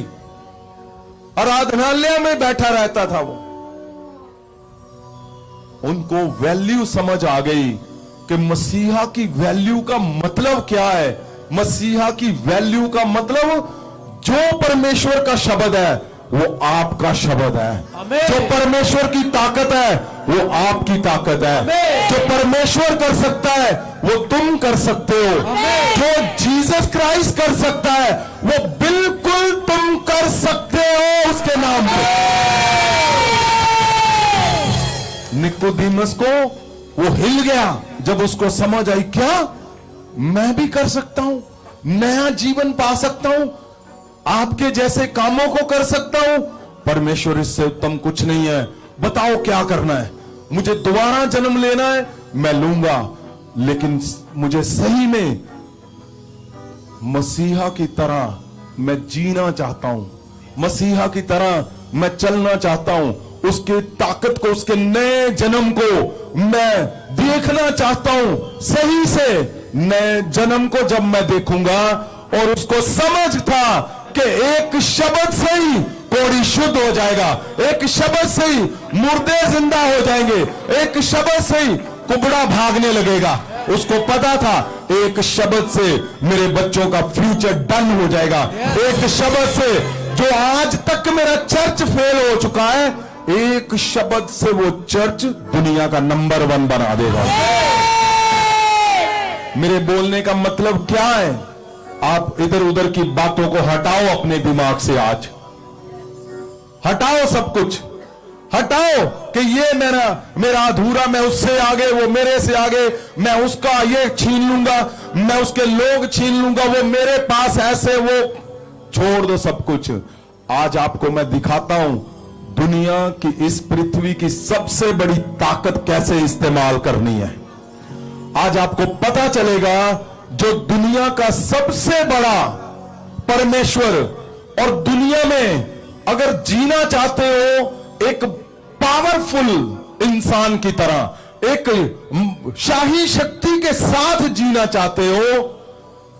A: आराधनालय में बैठा रहता था वो। उनको वैल्यू समझ आ गई कि मसीहा की वैल्यू का मतलब क्या है। मसीहा की वैल्यू का मतलब जो परमेश्वर का शब्द है वो आपका शब्द है।
B: आमीन।
A: जो परमेश्वर की ताकत है वो आपकी ताकत है। जो परमेश्वर कर सकता है वो तुम कर सकते हो। जो जीसस क्राइस्ट कर सकता है वो बिल्कुल तुम कर सकते हो उसके नाम पे। निकोदेमस को वो हिल गया जब उसको समझ आई, क्या मैं भी कर सकता हूं, नया जीवन पा सकता हूं, आपके जैसे कामों को कर सकता हूं। परमेश्वर इससे उत्तम कुछ नहीं है, बताओ क्या करना है। मुझे दोबारा जन्म लेना है, मैं लूंगा, लेकिन मुझे सही में मसीहा की तरह मैं जीना चाहता हूं, मसीहा की तरह मैं चलना चाहता हूं, उसके ताकत को, उसके नए जन्म को मैं देखना चाहता हूं। सही से नए जन्म को जब मैं देखूंगा, और उसको समझ था कि एक शब्द से ही कोढ़ी शुद्ध हो जाएगा, एक शब्द से ही मुर्दे जिंदा हो जाएंगे, एक शब्द से ही कुबड़ा भागने लगेगा। उसको पता था एक शब्द से मेरे बच्चों का फ्यूचर डन हो जाएगा। एक शब्द से जो आज तक मेरा चर्च फेल हो चुका है, एक शब्द से वो चर्च दुनिया का नंबर 1 बना देगा। मेरे बोलने का मतलब क्या है? आप इधर उधर की बातों को हटाओ अपने दिमाग से, आज हटाओ, सब कुछ हटाओ कि ये मेरा अधूरा, मैं उससे आगे, वो मेरे से आगे, मैं उसका ये छीन लूंगा, मैं उसके लोग छीन लूंगा, वो मेरे पास ऐसे, वो छोड़ दो सब कुछ। आज आपको मैं दिखाता हूं दुनिया की, इस पृथ्वी की सबसे बड़ी ताकत कैसे इस्तेमाल करनी है। आज आपको पता चलेगा जो दुनिया का सबसे बड़ा परमेश्वर, और दुनिया में अगर जीना चाहते हो एक पावरफुल इंसान की तरह, एक शाही शक्ति के साथ जीना चाहते हो,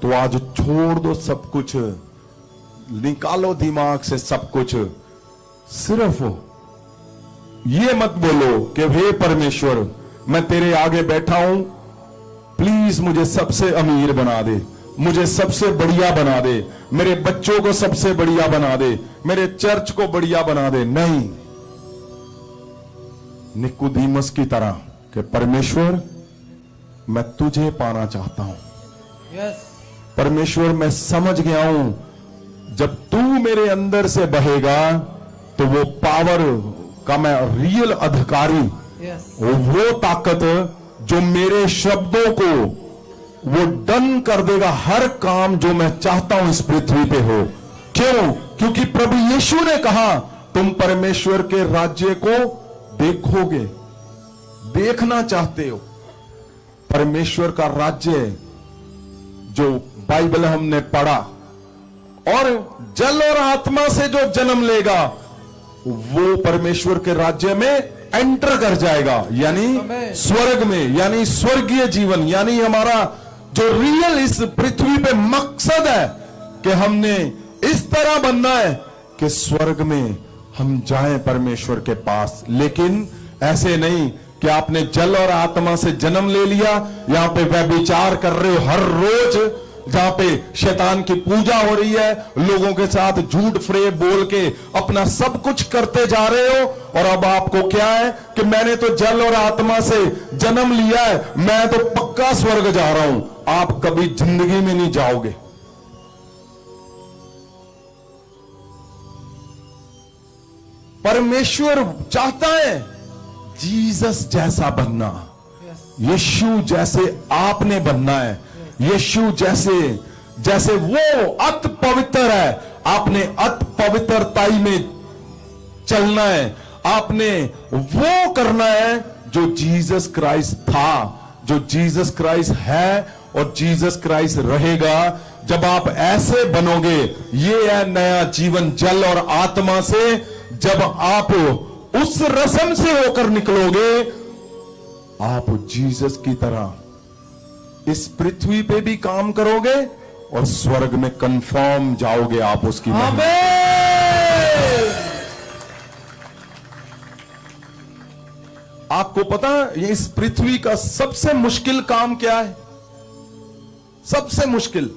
A: तो आज छोड़ दो सब कुछ, निकालो दिमाग से सब कुछ। सिर्फ ये मत बोलो कि हे परमेश्वर, मैं तेरे आगे बैठा हूं, प्लीज मुझे सबसे अमीर बना दे, मुझे सबसे बढ़िया बना दे, मेरे बच्चों को सबसे बढ़िया बना दे, मेरे चर्च को बढ़िया बना दे। नहीं, निकोदेमस की तरह कि परमेश्वर मैं तुझे पाना चाहता हूं। परमेश्वर मैं समझ गया हूं, जब तू मेरे अंदर से बहेगा तो वो पावर का मैं रियल अधिकारी, वो ताकत जो मेरे शब्दों को वो डन कर देगा, हर काम जो मैं चाहता हूं इस पृथ्वी पे हो। क्यों? क्योंकि प्रभु यीशु ने कहा तुम परमेश्वर के राज्य को देखोगे, देखना चाहते हो। परमेश्वर का राज्य जो बाइबल हमने पढ़ा, और जल और आत्मा से जो जन्म लेगा वो परमेश्वर के राज्य में एंटर कर जाएगा, यानी स्वर्ग में, यानी स्वर्गीय जीवन, यानी हमारा जो रियल इस पृथ्वी पे मकसद है कि हमने इस तरह बनना है कि स्वर्ग में हम जाएं परमेश्वर के पास। लेकिन ऐसे नहीं कि आपने जल और आत्मा से जन्म ले लिया, यहां पे व्यभिचार कर रहे हो हर रोज, जहां पे शैतान की पूजा हो रही है, लोगों के साथ झूठ फरेब बोल के अपना सब कुछ करते जा रहे हो, और अब आपको क्या है कि मैंने तो जल और आत्मा से जन्म लिया है, मैं तो पक्का स्वर्ग जा रहा हूं। आप कभी जिंदगी में नहीं जाओगे। परमेश्वर चाहता है जीसस जैसा बनना, यीशु जैसे आपने बनना है, यीशु जैसे वो अति पवित्र है, आपने अति पवित्रताई में चलना है, आपने वो करना है जो जीसस क्राइस्ट था, जो जीसस क्राइस्ट है और जीसस क्राइस्ट रहेगा। जब आप ऐसे बनोगे, ये है नया जीवन जल और आत्मा से। जब आप उस रस्म से होकर निकलोगे, आप जीसस की तरह इस पृथ्वी पे भी काम करोगे और स्वर्ग में कंफर्म जाओगे आप उसकी। आपको पता है इस पृथ्वी का सबसे मुश्किल काम क्या है? सबसे मुश्किल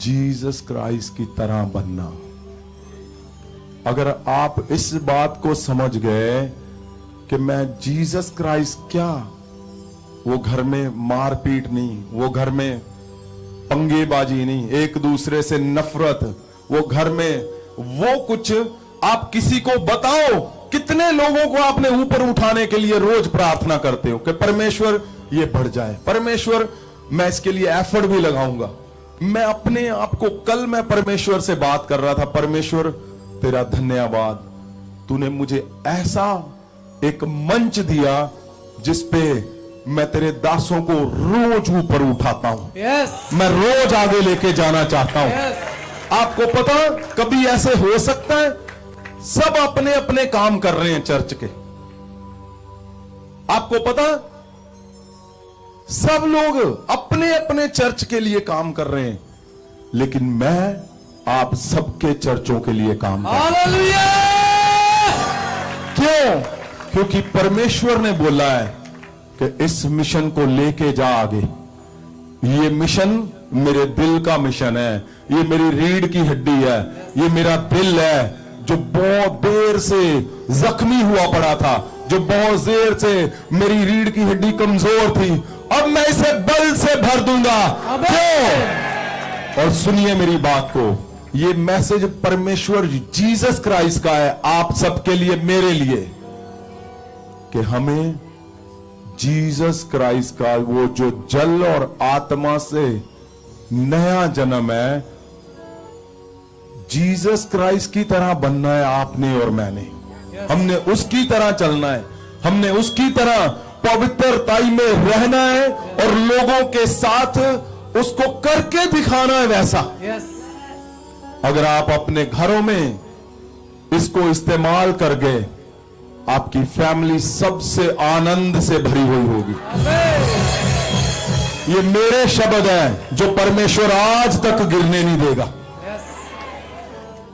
A: जीसस क्राइस्ट की तरह बनना। अगर आप इस बात को समझ गए कि मैं जीसस क्राइस्ट क्या, वो घर में मारपीट नहीं, वो घर में पंगेबाजी नहीं, एक दूसरे से नफरत, वो घर में वो कुछ आप किसी को बताओ। कितने लोगों को आपने ऊपर उठाने के लिए रोज प्रार्थना करते हो कि परमेश्वर ये बढ़ जाए, परमेश्वर मैं इसके लिए एफर्ट भी लगाऊंगा। मैं अपने आप को, कल मैं परमेश्वर से बात कर रहा था, परमेश्वर तेरा धन्यवाद, तूने मुझे ऐसा एक मंच दिया जिस पे मैं तेरे दासों को रोज ऊपर उठाता हूं। मैं रोज आगे लेके जाना चाहता हूं। आपको पता कभी ऐसे हो सकता है सब अपने अपने काम कर रहे हैं चर्च के, आपको पता सब लोग अपने अपने चर्च के लिए काम कर रहे हैं, लेकिन मैं आप सबके चर्चों के लिए काम कर रहा हूं। क्यों? क्योंकि परमेश्वर ने बोला है कि इस मिशन को लेके जा आगे। ये मिशन मेरे दिल का मिशन है, ये मेरी रीढ़ की हड्डी है, ये मेरा दिल है जो बहुत देर से जख्मी हुआ पड़ा था, जो बहुत देर से मेरी रीढ़ की हड्डी कमजोर थी। अब मैं इसे बल से भर दूंगा। क्यों? और सुनिए मेरी बात को, ये मैसेज परमेश्वर जीसस क्राइस्ट का है आप सबके लिए, मेरे लिए, कि हमें जीसस क्राइस्ट का वो जो जल और आत्मा से नया जन्म है, जीसस क्राइस्ट की तरह बनना है आपने और मैंने। हमने उसकी तरह चलना है, हमने उसकी तरह पवित्रताई में रहना है और लोगों के साथ उसको करके दिखाना है वैसा। अगर आप अपने घरों में इसको इस्तेमाल कर गए, आपकी फैमिली सबसे आनंद से भरी हुई होगी। ये मेरे शब्द हैं जो परमेश्वर आज तक गिरने नहीं देगा।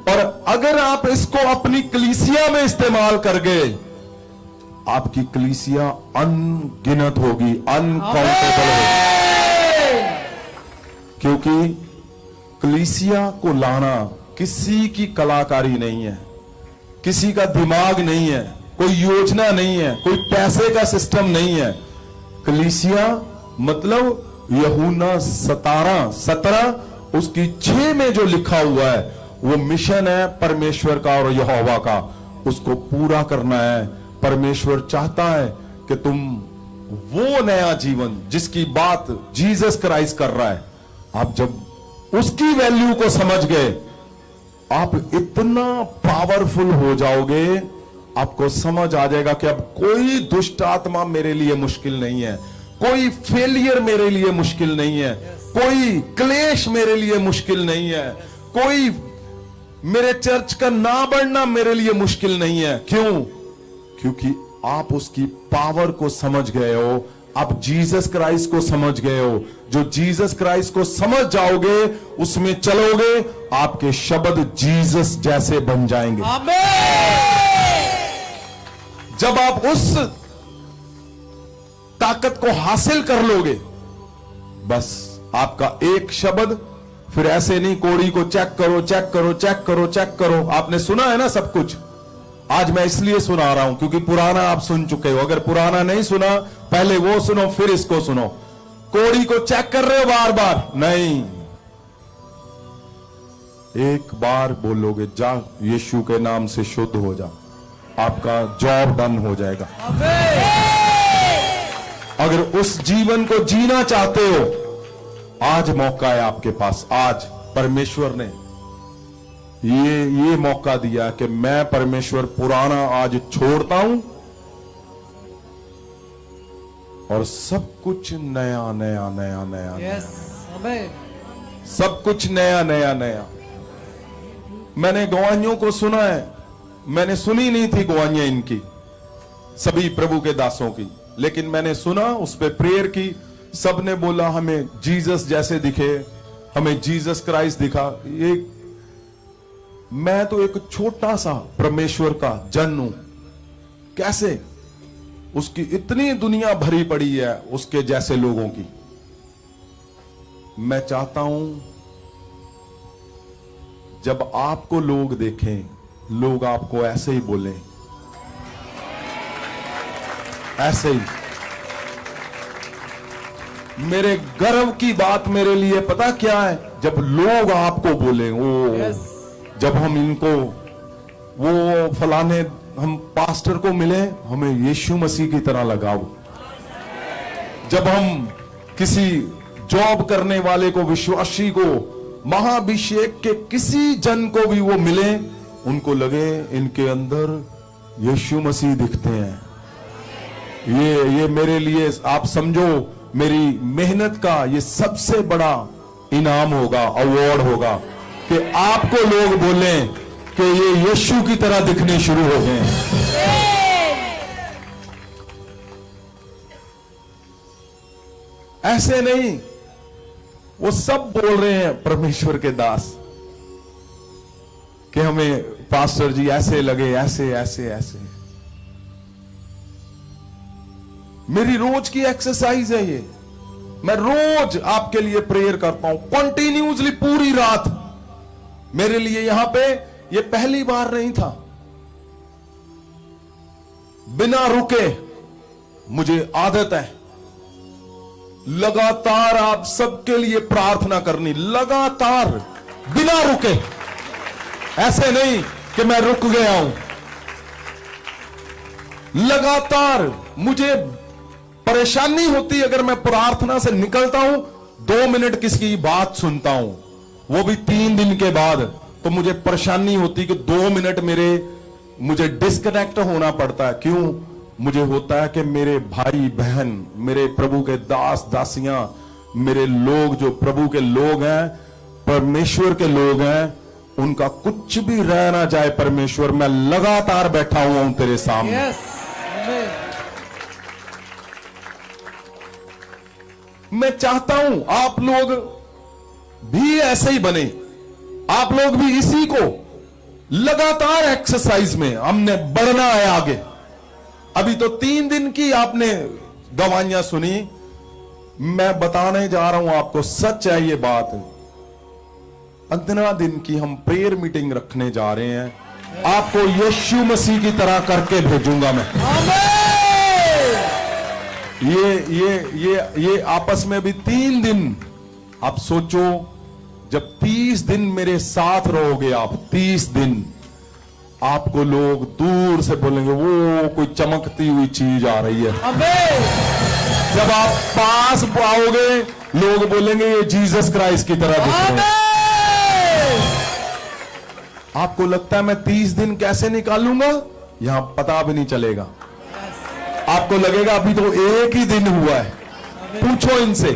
A: और अगर आप इसको अपनी कलीसिया में इस्तेमाल कर गए, आपकी कलीसिया अनगिनत होगी, अनकाउंटेबल होगी। क्योंकि कलीसिया को लाना किसी की कलाकारी नहीं है, किसी का दिमाग नहीं है, कोई योजना नहीं है, कोई पैसे का सिस्टम नहीं है। कलीसिया मतलब यूहन्ना 17 उसकी 6 में जो लिखा हुआ है वो मिशन है परमेश्वर का और यहोवा का, उसको पूरा करना है। परमेश्वर चाहता है कि तुम वो नया जीवन जिसकी बात जीसस क्राइस्ट कर रहा है, आप जब उसकी वैल्यू को समझ गए, आप इतना पावरफुल हो जाओगे, आपको समझ आ जाएगा कि अब कोई दुष्ट आत्मा मेरे लिए मुश्किल नहीं है, कोई फेलियर मेरे लिए मुश्किल नहीं है, कोई क्लेश मेरे लिए मुश्किल नहीं है, कोई मेरे चर्च का ना बढ़ना मेरे लिए मुश्किल नहीं है। क्यों? क्योंकि आप उसकी पावर को समझ गए हो, आप जीसस क्राइस्ट को समझ गए हो। जो जीसस क्राइस्ट को समझ जाओगे, उसमें चलोगे, आपके शब्द जीसस जैसे बन जाएंगे। जब आप उस ताकत को हासिल कर लोगे, बस आपका एक शब्द, फिर ऐसे नहीं कोड़ी को चेक करो चेक करो चेक करो चेक करो। आपने सुना है ना सब कुछ। आज मैं इसलिए सुना रहा हूं क्योंकि पुराना आप सुन चुके हो। अगर पुराना नहीं सुना, पहले वो सुनो फिर इसको सुनो। कोड़ी को चेक कर रहे हो बार बार? नहीं, एक बार बोलोगे जा यीशु के नाम से शुद्ध हो जा, आपका जॉब डन हो जाएगा। अगर उस जीवन को जीना चाहते हो, आज मौका है आपके पास। आज परमेश्वर ने ये मौका दिया कि मैं परमेश्वर पुराना आज छोड़ता हूं और सब कुछ नया नया नया नया नया, सब कुछ नया नया नया। मैंने गवाहियों को सुना है, मैंने सुनी नहीं थी गवाहियां इनकी, सभी प्रभु के दासों की, लेकिन मैंने सुना, उस पर प्रेयर की। सबने बोला हमें जीसस जैसे दिखे, हमें जीसस क्राइस्ट दिखा। एक मैं तो एक छोटा सा परमेश्वर का जन हूं, कैसे उसकी इतनी दुनिया भरी पड़ी है उसके जैसे लोगों की। मैं चाहता हूं जब आपको लोग देखें, लोग आपको ऐसे ही बोले, ऐसे ही। मेरे गर्व की बात मेरे लिए पता क्या है? जब लोग आपको बोले, ओ जब हम इनको, वो फलाने, हम पास्टर को मिले, हमें यीशु मसीह की तरह लगाओ। जब हम किसी जॉब करने वाले को, विश्वासी को, महाअभिषेक के किसी जन को भी वो मिले, उनको लगे इनके अंदर यीशु मसीह दिखते हैं। ये मेरे लिए, आप समझो, मेरी मेहनत का ये सबसे बड़ा इनाम होगा, अवार्ड होगा, कि आपको लोग बोलें कि ये यीशु की तरह दिखने शुरू हो गए। ऐसे नहीं, वो सब बोल रहे हैं परमेश्वर के दास कि हमें पास्टर जी ऐसे लगे, ऐसे ऐसे ऐसे। मेरी रोज की एक्सरसाइज है ये। मैं रोज आपके लिए प्रेयर करता हूं, कंटिन्यूसली, पूरी रात। मेरे लिए यहां पे ये पहली बार नहीं था। बिना रुके, मुझे आदत है लगातार आप सबके लिए प्रार्थना करनी, लगातार, बिना रुके। ऐसे नहीं कि मैं रुक गया हूं, लगातार। मुझे परेशानी होती अगर मैं प्रार्थना से निकलता हूं, 2 मिनट किसी बात सुनता हूं, वो भी 3 दिन के बाद, तो मुझे परेशानी होती कि 2 मिनट मुझे डिस्कनेक्ट होना पड़ता है। क्यों? मुझे होता है कि मेरे भाई बहन, मेरे प्रभु के दास दासियां, मेरे लोग जो प्रभु के लोग हैं, परमेश्वर के लोग हैं, उनका कुछ भी रह ना जाए परमेश्वर, मैं लगातार बैठा हुआ हूं तेरे सामने। मैं चाहता हूं आप लोग भी ऐसे ही बने, आप लोग भी इसी को लगातार एक्सरसाइज में, हमने बढ़ना है आगे। अभी तो 3 दिन की आपने गवाहियां सुनी, मैं बताने जा रहा हूं आपको, सच है ये बात। 15 दिन की हम प्रेयर मीटिंग रखने जा रहे हैं, आपको यीशु मसीह की तरह करके भेजूंगा मैं। ये आपस में भी 3 दिन। आप सोचो, जब 30 दिन मेरे साथ रहोगे आप, 30 दिन, आपको लोग दूर से बोलेंगे वो कोई चमकती हुई चीज आ रही है। जब आप पास आओगे, लोग बोलेंगे ये जीसस क्राइस्ट की तरह दिख रहे हैं। आपको लगता है मैं 30 दिन कैसे निकालूंगा? यहां पता भी नहीं चलेगा। आपको लगेगा अभी तो 1 ही दिन हुआ है। पूछो इनसे,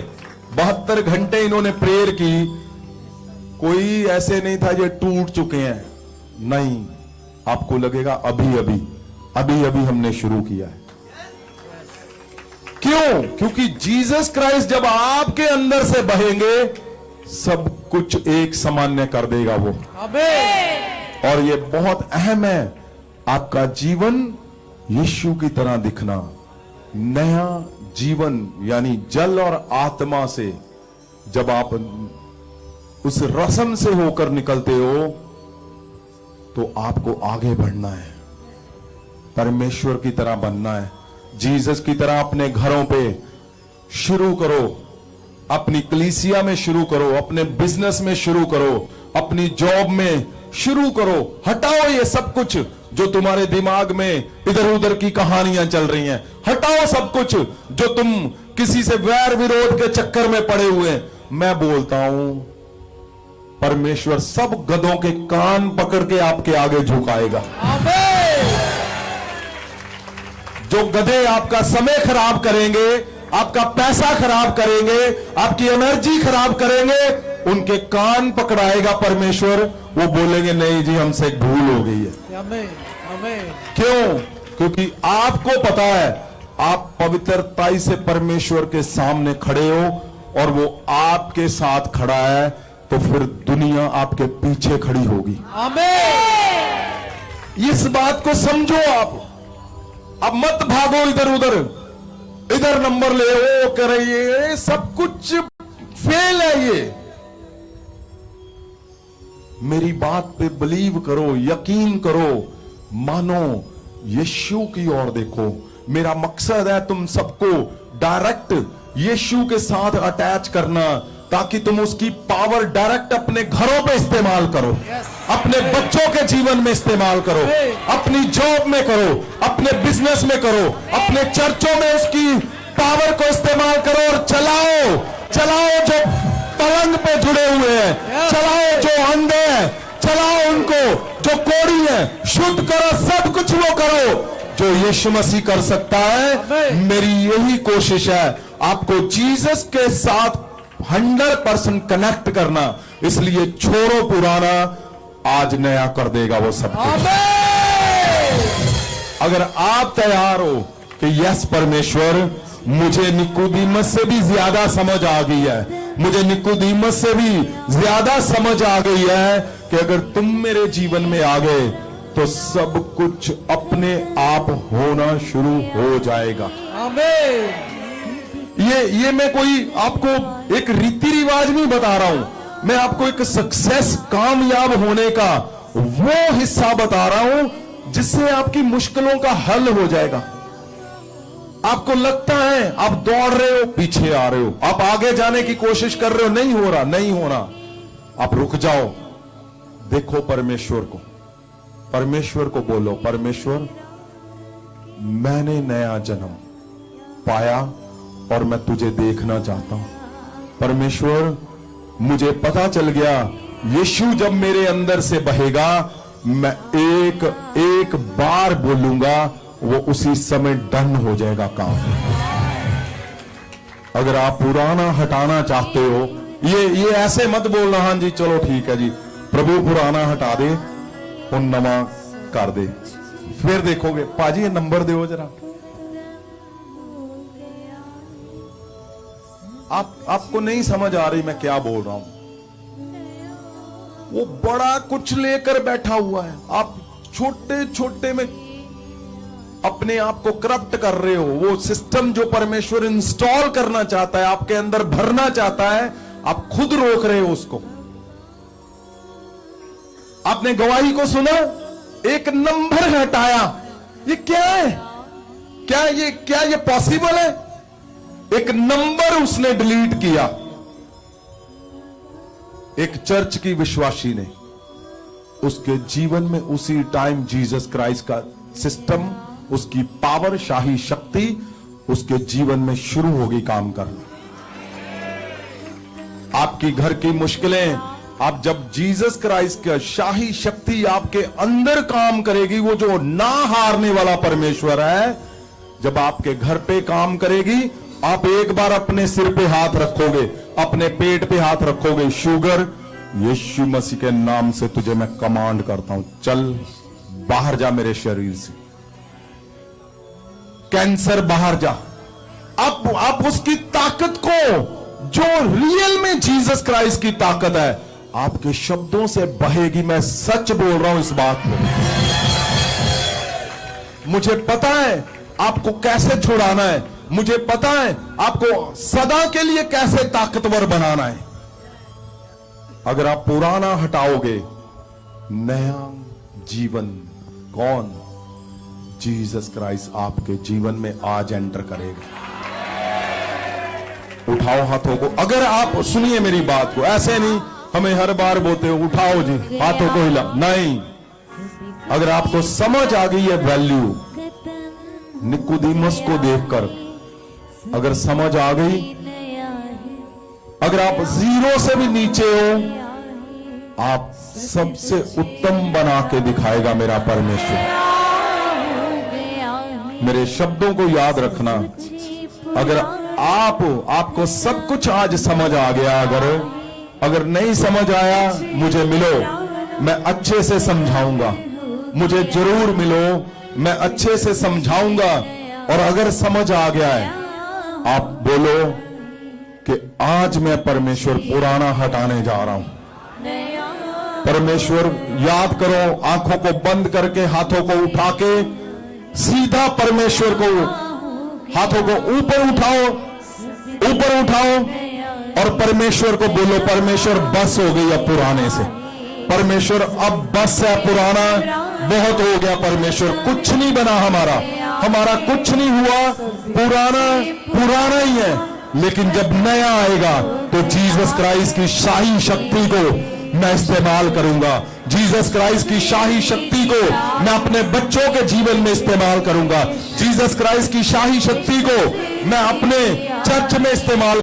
A: 72 घंटे इन्होंने प्रेयर की, कोई ऐसे नहीं था ये टूट चुके हैं, नहीं। आपको लगेगा अभी अभी हमने शुरू किया है। क्यों? क्योंकि जीसस क्राइस्ट जब आपके अंदर से बहेंगे, सब कुछ एक सामान्य कर देगा वो। और ये बहुत अहम है, आपका जीवन यीशु की तरह दिखना। नया जीवन, यानी जल और आत्मा से जब आप उस रसम से होकर निकलते हो, तो आपको आगे बढ़ना है, परमेश्वर की तरह बनना है, जीसस की तरह। अपने घरों पे शुरू करो, अपनी कलीसिया में शुरू करो, अपने बिजनेस में शुरू करो, अपनी जॉब में शुरू करो। हटाओ ये सब कुछ जो तुम्हारे दिमाग में इधर उधर की कहानियां चल रही हैं। हटाओ सब कुछ जो तुम किसी से वैर विरोध के चक्कर में पड़े हुए हैं। मैं बोलता हूं, परमेश्वर सब गधों के कान पकड़ के आपके आगे झुकाएगा। जो गधे आपका समय खराब करेंगे, आपका पैसा खराब करेंगे, आपकी एनर्जी खराब करेंगे, उनके कान पकड़ाएगा परमेश्वर। वो बोलेंगे नहीं जी, हमसे एक भूल हो गई है। क्यों? क्योंकि आपको पता है आप पवित्रताई से परमेश्वर के सामने खड़े हो और वो आपके साथ खड़ा है, तो फिर दुनिया आपके पीछे खड़ी होगी। इस बात को समझो आप। अब मत भागो इधर उधर, इधर नंबर ले, वो कर रही है, सब कुछ फेल है ये। मेरी बात पे बिलीव करो, यकीन करो, मानो, यीशु की ओर देखो। मेरा मकसद है तुम सबको डायरेक्ट यीशु के साथ अटैच करना, ताकि तुम उसकी पावर डायरेक्ट अपने घरों पे इस्तेमाल करो, अपने बच्चों के जीवन में इस्तेमाल करो, अपनी जॉब में करो, अपने बिजनेस में करो, अपने चर्चों में उसकी पावर को इस्तेमाल करो और चलाओ। चलाओ जो पलंग पे जुड़े हुए हैं, चलाओ जो अंधे हैं, चलाओ उनको, जो कोढ़ी है, शुद्ध करो, सब कुछ वो करो जो यीशु मसीह कर सकता है। मेरी यही कोशिश है आपको जीसस के साथ 100% कनेक्ट करना, इसलिए छोड़ो पुराना, आज नया कर देगा वो सब कुछ। अगर आप तैयार हो कि यस परमेश्वर, मुझे निकोदीमस से भी ज्यादा समझ आ गई है, मुझे निकोदीमस से भी ज्यादा समझ आ गई है कि अगर तुम मेरे जीवन में आ गए तो सब कुछ अपने आप होना शुरू हो जाएगा।
B: आमीन।
A: ये मैं कोई आपको एक रीति रिवाज नहीं बता रहा हूं, मैं आपको एक सक्सेस, कामयाब होने का वो हिस्सा बता रहा हूं जिससे आपकी मुश्किलों का हल हो जाएगा। आपको लगता है आप दौड़ रहे हो, पीछे आ रहे हो, आप आगे जाने की कोशिश कर रहे हो, नहीं हो रहा, नहीं हो रहा, आप रुक जाओ, देखो परमेश्वर को, परमेश्वर को बोलो, परमेश्वर मैंने नया जन्म पाया और मैं तुझे देखना चाहता हूं। परमेश्वर मुझे पता चल गया यीशु जब मेरे अंदर से बहेगा, मैं एक एक बार बोलूंगा, वो उसी समय डन हो जाएगा काम। अगर आप पुराना हटाना चाहते हो, ये ऐसे मत बोलना, हाँ जी चलो ठीक है जी, प्रभु पुराना हटा दे और नवा कर दे, फिर देखोगे। पाजी ये नंबर दो जरा, आपको नहीं समझ आ रही मैं क्या बोल रहा हूं। वो बड़ा कुछ लेकर बैठा हुआ है, आप छोटे छोटे में अपने आप को करप्ट कर रहे हो। वो सिस्टम जो परमेश्वर इंस्टॉल करना चाहता है, आपके अंदर भरना चाहता है, आप खुद रोक रहे हो उसको। आपने गवाही को सुना, एक नंबर हटाया, ये क्या है? क्या ये पॉसिबल है? एक नंबर उसने डिलीट किया। एक चर्च की विश्वासी ने, उसके जीवन में उसी टाइम जीसस क्राइस्ट का सिस्टम, उसकी पावर, शाही शक्ति उसके जीवन में शुरू होगी काम करना। आपकी घर की मुश्किलें, आप जब जीसस क्राइस्ट का शाही शक्ति आपके अंदर काम करेगी, वो जो ना हारने वाला परमेश्वर है, जब आपके घर पे काम करेगी, आप एक बार अपने सिर पे हाथ रखोगे, अपने पेट पे हाथ रखोगे, शुगर, यीशु मसीह के नाम से तुझे मैं कमांड करता हूं, चल बाहर जा मेरे शरीर से, कैंसर बाहर जा। आप उसकी ताकत को, जो रियल में जीसस क्राइस्ट की ताकत है, आपके शब्दों से बहेगी। मैं सच बोल रहा हूं इस बात को। मुझे पता है आपको कैसे छुड़ाना है, मुझे पता है आपको सदा के लिए कैसे ताकतवर बनाना है। अगर आप पुराना हटाओगे, नया जीवन कौन? जीसस क्राइस्ट आपके जीवन में आज एंटर करेगा। उठाओ हाथों को। अगर आप सुनिए मेरी बात को, ऐसे नहीं हमें हर बार बोलते हो उठाओ जी हाथों को हिला, नहीं। अगर आपको समझ आ गई है वैल्यू, निकोदीमस को देखकर अगर समझ आ गई, अगर आप जीरो से भी नीचे हो, आप सबसे उत्तम बना के दिखाएगा मेरा परमेश्वर। मेरे शब्दों को याद रखना। अगर आपको सब कुछ आज समझ आ गया, अगर नहीं समझ आया, मुझे मिलो, मैं अच्छे से समझाऊंगा। मुझे जरूर मिलो, मैं अच्छे से समझाऊंगा। और अगर समझ आ गया है, आप बोलो कि आज मैं परमेश्वर पुराना हटाने जा रहा हूं। परमेश्वर याद करो, आंखों को बंद करके हाथों को उठा के सीधा परमेश्वर को, हाथों को ऊपर उठाओ और परमेश्वर को बोलो, परमेश्वर बस हो गई अब पुराने से, परमेश्वर अब बस है, पुराना बहुत हो गया परमेश्वर, कुछ नहीं बना हमारा कुछ नहीं हुआ, पुराना ही है। लेकिन जब नया आएगा तो जीसस क्राइस्ट की शाही शक्ति को मैं इस्तेमाल करूंगा। जीसस क्राइस्ट की शाही शक्ति को मैं अपने बच्चों के जीवन में इस्तेमाल करूंगा। जीसस क्राइस्ट की शाही शक्ति को मैं अपने चर्च में इस्तेमाल